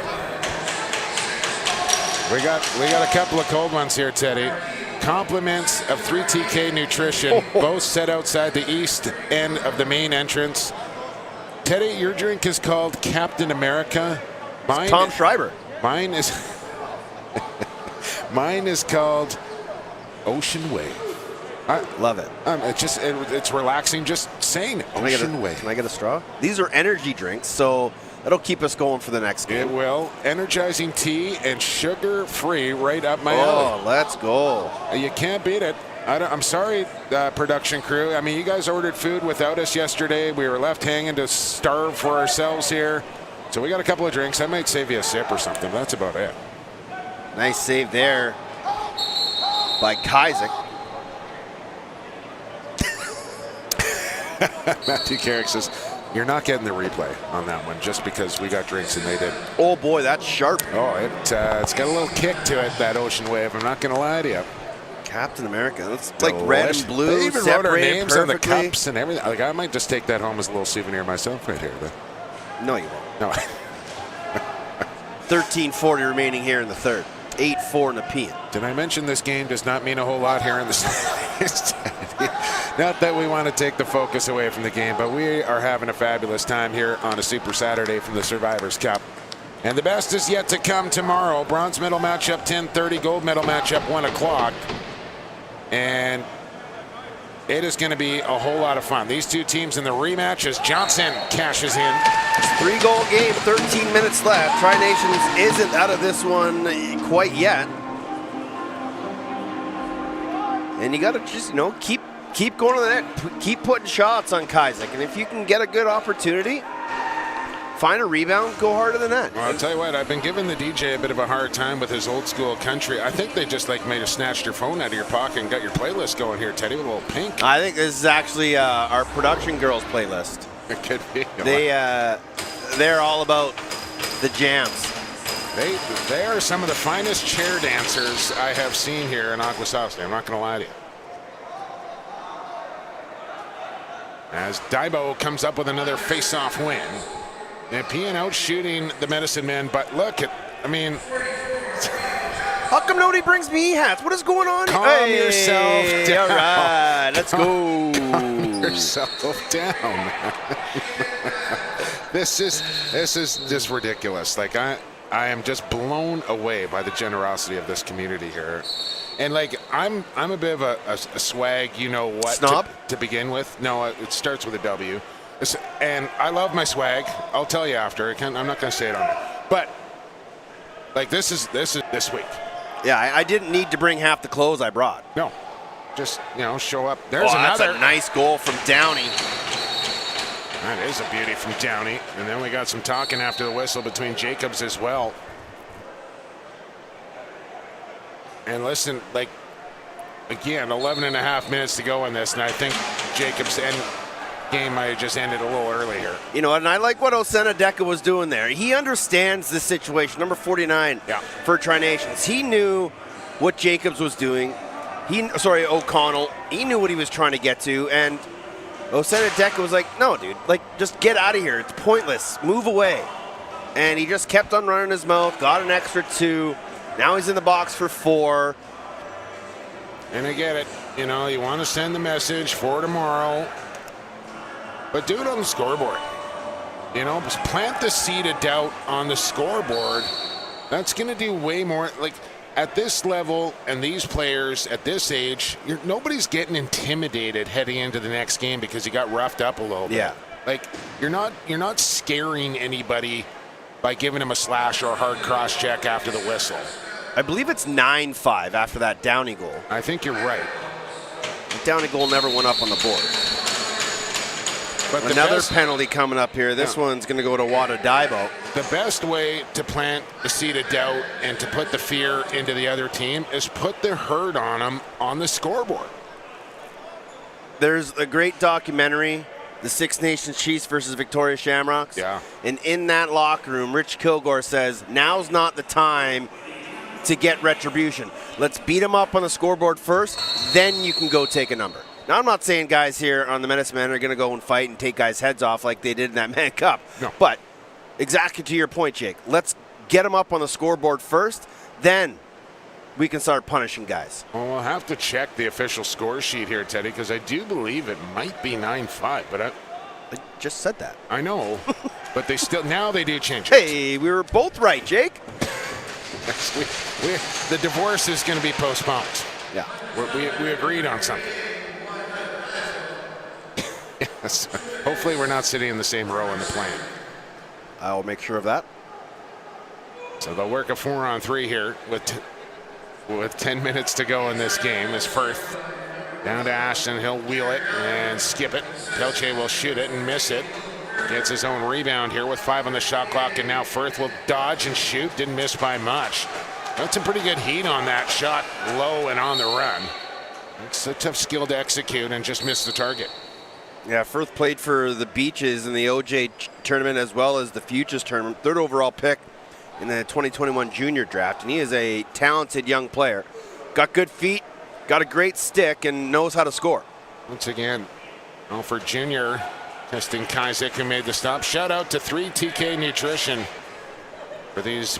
We got a couple of cold ones here, Teddy. Compliments of 3TK Nutrition, both set outside the east end of the main entrance. Teddy, your drink is called Captain America. Mine, Tom Schreiber. Mine is called Ocean Wave. I love it. It's relaxing just saying Ocean Wave. Can I get a straw? These are energy drinks, so that'll keep us going for the next game. It will. Energizing tea and sugar-free right up my alley. Oh, let's go. You can't beat it. I'm sorry, production crew. I mean, you guys ordered food without us yesterday. We were left hanging to starve for ourselves here. So we got a couple of drinks. I might save you a sip or something. That's about it. Nice save there by Kaisick. Matthew Carrick says, you're not getting the replay on that one just because we got drinks and they did. Oh, boy, that's sharp. Oh, it's got a little kick to it, that Ocean Wave. I'm not going to lie to you. Captain America. It's like red and blue. They even wrote our names perfectly on the cups and everything. Like, I might just take that home as a little souvenir myself right here. But no, you won't. No. 13:40 remaining here in the third. 8-4 Nepean. Did I mention this game does not mean a whole lot here in the States? Not that we want to take the focus away from the game, but we are having a fabulous time here on a Super Saturday from the Survivors Cup. And the best is yet to come tomorrow. Bronze medal matchup 10:30, gold medal matchup 1 o'clock. And it is going to be a whole lot of fun. These two teams in the rematch as Johnson cashes in. 3-goal game, 13 minutes left. Tri-Nations isn't out of this one quite yet. And you got to just, keep going to the net. Keep putting shots on Kaisick. And if you can get a good opportunity, find a rebound, go hard to the net. Well, I'll tell you what, I've been giving the DJ a bit of a hard time with his old school country. I think they just may have snatched your phone out of your pocket and got your playlist going here, Teddy, with a little pink. I think this is actually our production girls playlist. It could be. They're all about the jams. They are some of the finest chair dancers I have seen here in Akwesasne. I'm not going to lie to you. As Daibo comes up with another face-off win. Nepean out shooting the Medicine Men, but look at, how come nobody brings me hats? What is going on? Calm yourself down. All right, let's go. Calm yourself down. This is just ridiculous. Like I am just blown away by the generosity of this community here. And I'm a bit of a swag, snob to begin with. No, it starts with a W. And I love my swag. I'll tell you after. I'm not going to say it on it. But this is this week. Yeah, I didn't need to bring half the clothes I brought. No. just, show up. There's That's another. a nice goal from Downey. That is a beauty from Downey. And then we got some talking after the whistle between Jacobs as well. And listen, again, 11 and a half minutes to go in this, and I think Jacobs' game might have just ended a little early here. And I like what Osenadeka was doing there. He understands the situation. Number 49 for Tri-Nations. He knew what Jacobs was doing. O'Connell. He knew what he was trying to get to, and Osenadeka was like, no, dude, just get out of here. It's pointless. Move away. And he just kept on running his mouth, got an extra 2. Now he's in the box for 4. And I get it. You want to send the message for tomorrow. But do it on the scoreboard. Just plant the seed of doubt on the scoreboard. That's going to do way more. At this level and these players at this age, nobody's getting intimidated heading into the next game because you got roughed up a little bit. Yeah. You're not scaring anybody by giving him a slash or a hard cross check after the whistle. I believe it's 9-5 after that Downey goal. I think you're right. The Downey goal never went up on the board. But another penalty coming up here. This one's going to go to Wada Daibo. The best way to plant the seed of doubt and to put the fear into the other team is put the hurt on them on the scoreboard. There's a great documentary, The Six Nations Chiefs versus Victoria Shamrocks. Yeah. And in that locker room, Rich Kilgore says, now's not the time to get retribution. Let's beat them up on the scoreboard first, then you can go take a number. Now, I'm not saying guys here on the Menace Men are going to go and fight and take guys' heads off like they did in that Man Cup. No. But exactly to your point, Jake, let's get them up on the scoreboard first, then we can start punishing guys. Well, we'll have to check the official score sheet here, Teddy, because I do believe it might be 9-5, but I just said that. I know, but now they do change it. Hey, we were both right, Jake. The divorce is going to be postponed. Yeah. We agreed on something. Yes. Hopefully we're not sitting in the same row in the plane. I'll make sure of that. So they'll work a 4-on-3 here with 10 minutes to go in this game. As Firth down to Ashton, he'll wheel it and skip it. Pelche will shoot it and miss it. Gets his own rebound here with 5 on the shot clock, and now Firth will dodge and shoot. Didn't miss by much. That's a pretty good heat on that shot, low and on the run. It's a tough skill to execute and just miss the target. Yeah, Firth played for the Beaches in the OJ tournament as well as the Futures tournament. 3rd overall pick in the 2021 junior draft, and he is a talented young player. Got good feet, got a great stick, and knows how to score. Once again, for junior, testing Kajzik, who made the stop. Shout out to 3TK Nutrition for these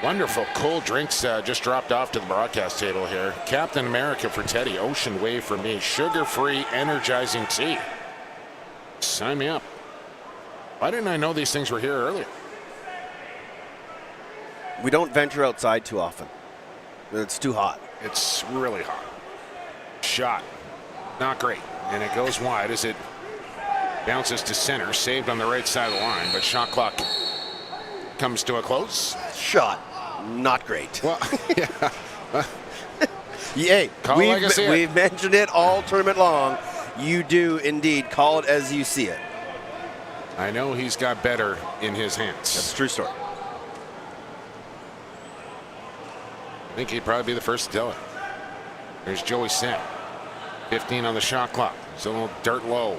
wonderful cold drinks just dropped off to the broadcast table here. Captain America for Teddy, Ocean Wave for me, sugar-free energizing tea. Sign me up. Why didn't I know these things were here earlier? We don't venture outside too often. It's too hot. It's really hot. Shot. Not great. And it goes wide as it bounces to center. Saved on the right side of the line, but shot clock comes to a close. Shot. Not great. Well, yeah. Yay. We've mentioned it all tournament long. You do indeed call it as you see it. I know he's got better in his hands. That's a true story. I think he'd probably be the first to tell it. There's Joey Sett. 15 on the shot clock. He's a little dirt low.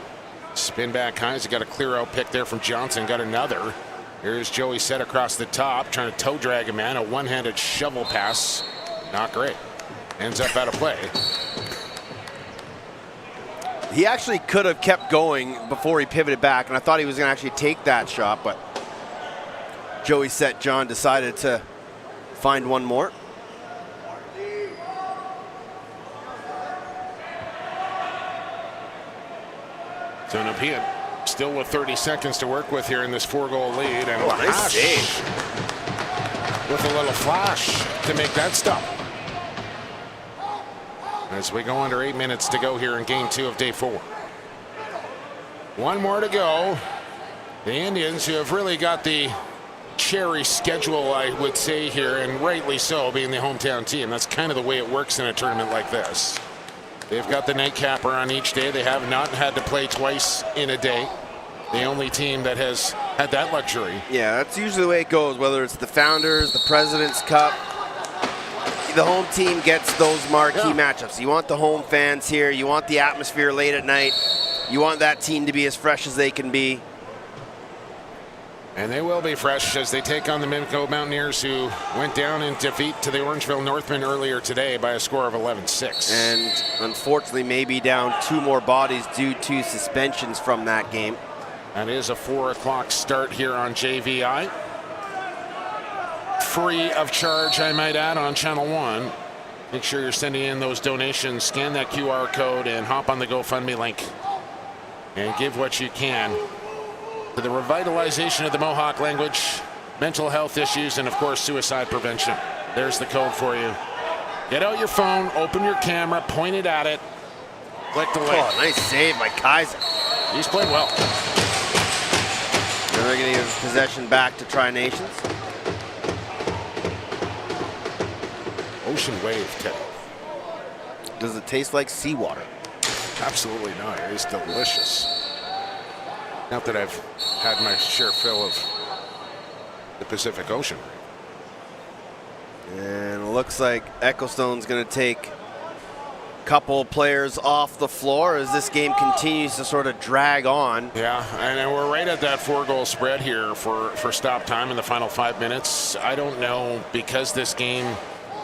Spin back high. He's got a clear out pick there from Johnson. Got another. Here's Joey Sett across the top, trying to toe drag a man. A one-handed shovel pass. Not great. Ends up out of play. He actually could have kept going before he pivoted back, and I thought he was going to actually take that shot, but Joey Sett John decided to find one more. So Nepean still with 30 seconds to work with here in this 4-goal lead, and nice save with a little flash to make that stop. As we go under 8 minutes to go here in game 2 of day 4. One more to go. The Indians, who have really got the cherry schedule, I would say here, and rightly so, being the hometown team. That's kind of the way it works in a tournament like this. They've got the nightcapper on each day. They have not had to play twice in a day. The only team that has had that luxury. Yeah, that's usually the way it goes, whether it's the Founders, the President's Cup. The home team gets those marquee matchups. You want the home fans here. You want the atmosphere late at night. You want that team to be as fresh as they can be. And they will be fresh as they take on the Mimico Mountaineers, who went down in defeat to the Orangeville Northmen earlier today by a score of 11-6. And unfortunately, maybe down 2 more bodies due to suspensions from that game. That is a 4 o'clock start here on JVI. Free of charge, I might add, on Channel 1. Make sure you're sending in those donations. Scan that QR code and hop on the GoFundMe link. And give what you can to the revitalization of the Mohawk language, mental health issues, and of course suicide prevention. There's the code for you. Get out your phone, open your camera, point it at it, click the link. Oh, nice save by Kaiser. He's played well. And they're going to give possession back to Tri-Nations. Ocean wave, Teddy. Does it taste like seawater? Absolutely not. It is delicious. Not that I've had my share fill of the Pacific Ocean. And it looks like Ecclestone's going to take a couple players off the floor as this game continues to sort of drag on. Yeah, and we're right at that 4-goal spread here for stop time in the final 5 minutes. I don't know, because this game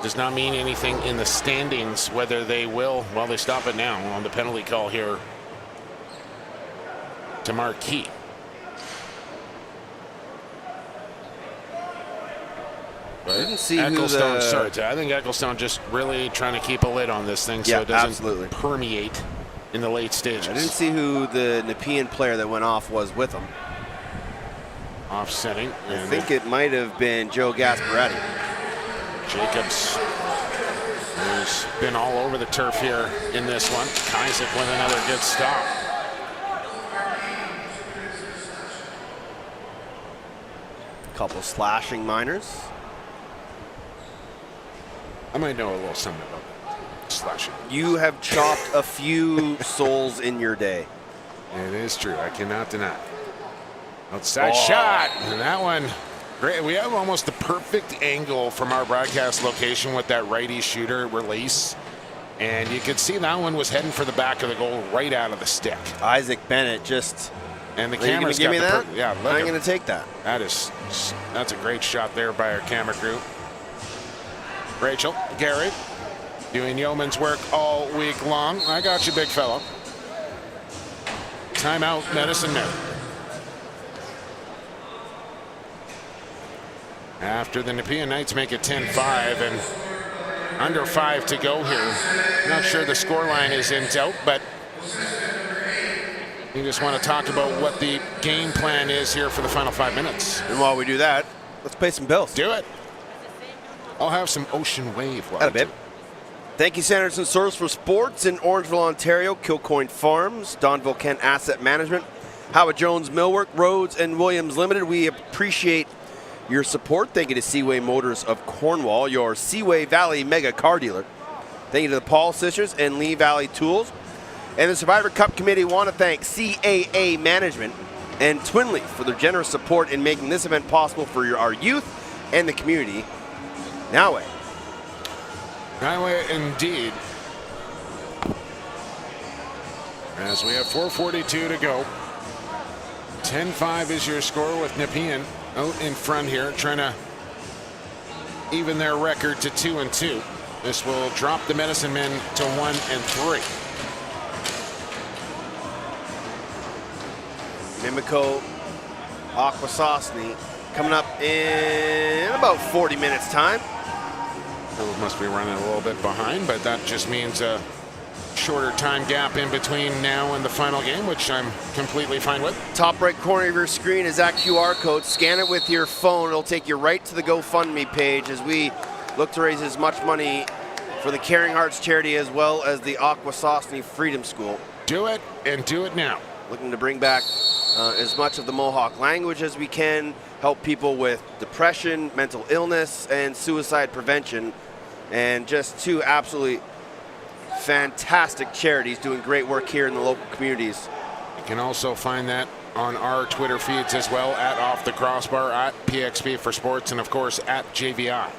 does not mean anything in the standings, whether they will, well, they stop it now on the penalty call here to Marquis. I didn't see Ecclestone, sorry, I think Ecclestone just really trying to keep a lid on this thing so it doesn't permeate in the late stages. I didn't see who the Nepean player that went off was with him. Offsetting. I think it might have been Joe Gasparetti. Jacobs, who's been all over the turf here in this one. Isaac with another good stop. Couple slashing minors. I might know a little something about slashing. You have chopped a few souls in your day. It is true. I cannot deny. Outside shot. And that one, great. We have almost the perfect angle from our broadcast location with that righty shooter release. And you could see that one was heading for the back of the goal right out of the stick. Isaac Bennett just... And the camera's give me that? Yeah, look. I'm going to take that. That's a great shot there by our camera crew. Rachel, Gary, doing yeoman's work all week long. I got you, big fella. Timeout, Medicine Man. After the Nepean Knights make it 10-5 and under 5 to go here. Not sure the scoreline is in doubt, but you just want to talk about what the game plan is here for the final 5 minutes. And while we do that, let's pay some bills. Do it. I'll have some Ocean Wave. Thank you, Sanderson Source for Sports in Orangeville, Ontario, Kilcoyne Farms, Donville Kent Asset Management, Howard Jones Millwork, Rhodes and Williams Limited. We appreciate your support. Thank you to Seaway Motors of Cornwall, your Seaway Valley mega car dealer. Thank you to the Paul Sisters and Lee Valley Tools. And the Survivor Cup Committee want to thank CAA Management and Twinley for their generous support in making this event possible for our youth and the community. Noway. Noway indeed. As we have 4:42 to go. 10-5 is your score with Nepean out in front here, trying to even their record to 2-2. This will drop the Medicine Men to 1-3. Mimico, Akwesasne coming up in about 40 minutes time. It must be running a little bit behind, but that just means a shorter time gap in between now and the final game, which I'm completely fine with. Top right corner of your screen is that QR code. Scan it with your phone. It'll take you right to the GoFundMe page as we look to raise as much money for the Caring Hearts charity as well as the Akwesasne Freedom School. Do it, and do it now. Looking to bring back as much of the Mohawk language as we can, help people with depression, mental illness, and suicide prevention. And just two absolutely fantastic charities doing great work here in the local communities. You can also find that on our Twitter feeds as well, at Off the Crossbar, at PXP for Sports, and of course at JVI.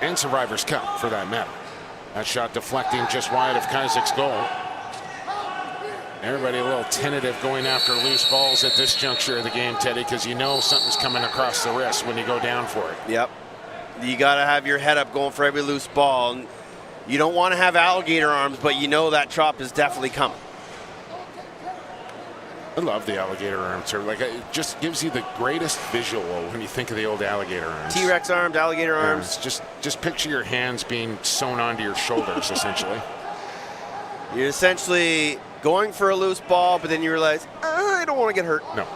And Survivors Cup, for that matter. That shot deflecting just wide of Kaisek's goal. Everybody a little tentative going after loose balls at this juncture of the game, Teddy, because you know something's coming across the wrist when you go down for it. Yep. You got to have your head up going for every loose ball. And you don't want to have alligator arms, but you know that chop is definitely coming. I love the alligator arms, sir. Like, it just gives you the greatest visual when you think of the old alligator arms. T-Rex arms, alligator arms. Just picture your hands being sewn onto your shoulders, essentially. You're essentially going for a loose ball, but then you realize, I don't want to get hurt. No.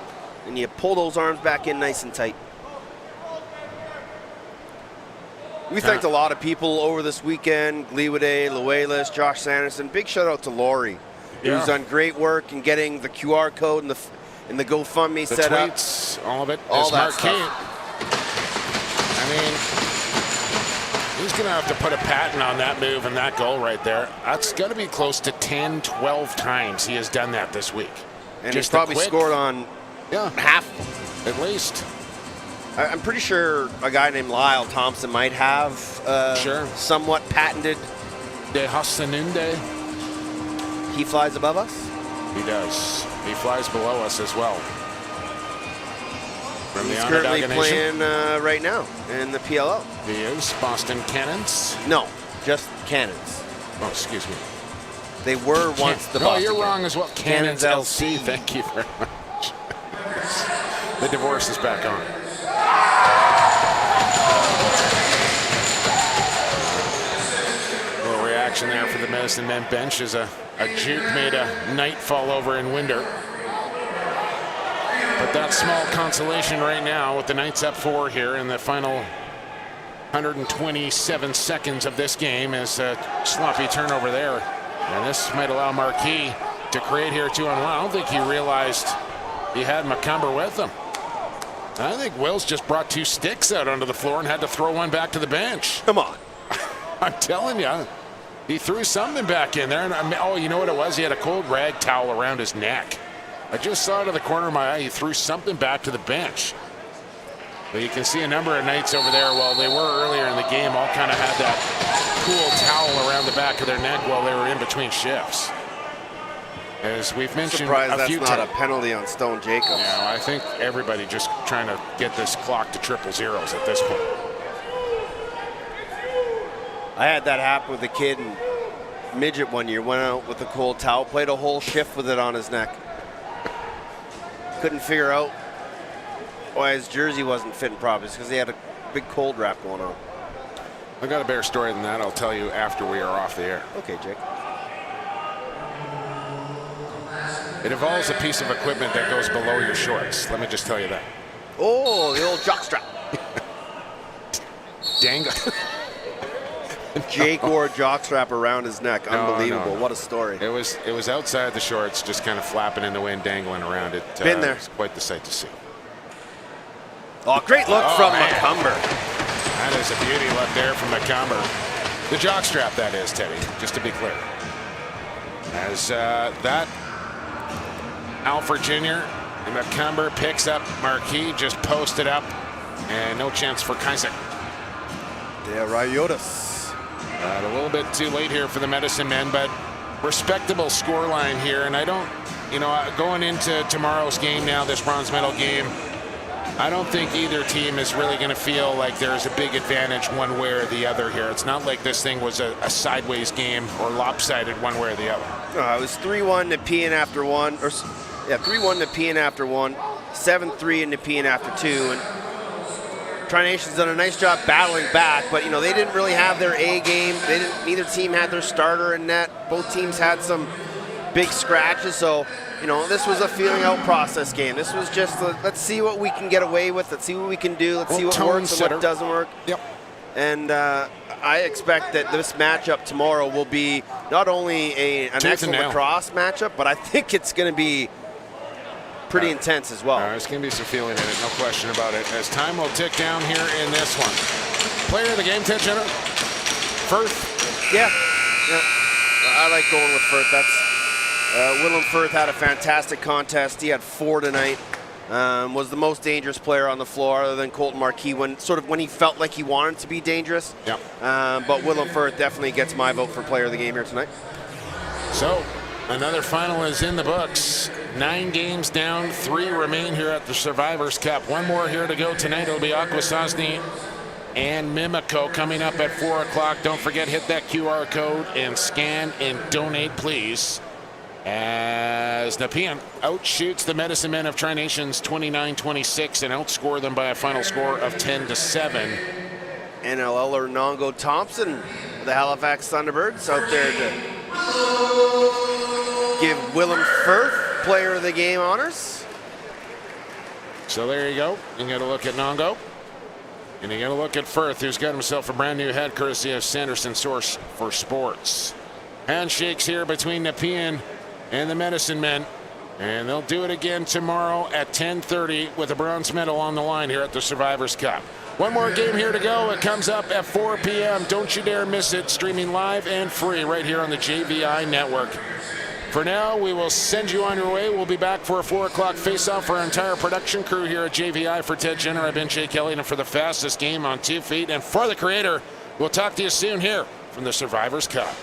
And you pull those arms back in nice and tight. We thanked a lot of people over this weekend. Gliwade, Luelis, Josh Sanderson. Big shout out to Lori, who's done great work in getting the QR code and the GoFundMe set up. The tweets, all of it. All that stuff. I mean, he's going to have to put a patent on that move and that goal right there. That's got to be close to 10, 12 times he has done that this week. And he's probably scored on half. At least. I'm pretty sure a guy named Lyle Thompson might have somewhat patented. De Hassanunde. He flies above us? He does. He flies below us as well. From He's currently playing right now in the PLO. He is. Boston Cannons? No, just Cannons. Oh, excuse me. They were once the Boston No, you're wrong as well. Cannons LC. Thank you very much. The divorce is back on. Little reaction there for the Medicine Men bench as a juke made a night fall over in Winder. But that small consolation right now with the Knights up 4 here in the final 127 seconds of this game is a sloppy turnover there. And this might allow Marquis to create here 2-on-1. I don't think he realized he had McCumber with him. I think Wills just brought 2 sticks out onto the floor and had to throw one back to the bench. Come on. I'm telling you, he threw something back in there. And oh, you know what it was? He had a cold rag towel around his neck. I just saw it out of the corner of my eye. He threw something back to the bench. But you can see a number of Knights over there, while they were earlier in the game, all kind of had that cool towel around the back of their neck while they were in between shifts. As we've mentioned a few times. That's not a penalty on Stone Jacobs. Yeah, I think everybody just trying to get this clock to 000 at this point. I had that happen with a kid in midget one year. Went out with a cold towel, played a whole shift with it on his neck. Couldn't figure out why his jersey wasn't fitting properly. It's because he had a big cold wrap going on. I got a better story than that. I'll tell you after we are off the air. Okay, Jake. It involves a piece of equipment that goes below your shorts. Let me just tell you that. Oh, the old jockstrap. Dangle. Jake wore a jockstrap around his neck. Unbelievable. No. What a story. It was outside the shorts, just kind of flapping in the wind, dangling around it. Been there. It's quite the sight to see. Oh, great look from McCumber. That is a beauty look there from McCumber. The jockstrap, that is, Teddy, just to be clear. As that Alfred Jr. and McCumber picks up Marquis, just posted up, and no chance for Kaisek. Yeah, Rayotas. A little bit too late here for the Medicine Men, but respectable scoreline here. And I don't, going into tomorrow's game now, this bronze medal game, I don't think either team is really going to feel like there's a big advantage one way or the other here. It's not like this thing was a sideways game or lopsided one way or the other. No, it was 3-1 Nepean after 1, 3-1 Nepean after 1, 7-3 in Nepean after 2, and Tri-Nation's done a nice job battling back, but they didn't really have their A game. Neither team had their starter in net. Both teams had some big scratches, so this was a feeling out process game. This was just let's see what we can get away with. Let's see what we can do. Let's see what works and what doesn't work. Yep. And I expect that this matchup tomorrow will be not only an excellent lacrosse matchup, but I think it's going to be pretty intense as well. There's going to be some feeling in it, no question about it. As time will tick down here in this one. Player of the game, Ted Jenner? Firth? Yeah. Yeah, I like going with Firth. Willem Firth had a fantastic contest. He had 4 tonight. Was the most dangerous player on the floor other than Colton Marquis when he felt like he wanted to be dangerous. Yep. But Willem Firth definitely gets my vote for player of the game here tonight. So another final is in the books. 9 games down, 3 remain here at the Survivors Cup. One more here to go tonight. It'll be Akwesasne and Mimico coming up at 4 o'clock. Don't forget, hit that QR code and scan and donate, please. As Nepean outshoots the Medicine Men of Tri-Nations 29-26 and outscore them by a final score of 10-7. NLLer Nongo Thompson, the Halifax Thunderbirds, out there to give Willem Firth player of the game honors. So there you go. You got to look at Nongo. And you got to look at Firth, who's got himself a brand new head courtesy of Sanderson Source for Sports. Handshakes here between Nepean and the Medicine Men, and they'll do it again tomorrow at 10:30 with a bronze medal on the line here at the Survivors Cup. One more game here to go. It comes up at 4 p.m. Don't you dare miss it. Streaming live and free right here on the JVI Network. For now, we will send you on your way. We'll be back for a 4 o'clock face-off for our entire production crew here at JVI. For Ted Jenner, I've been Jay Kelly, and for the fastest game on 2 feet, and for the creator, we'll talk to you soon here from the Survivors Cup.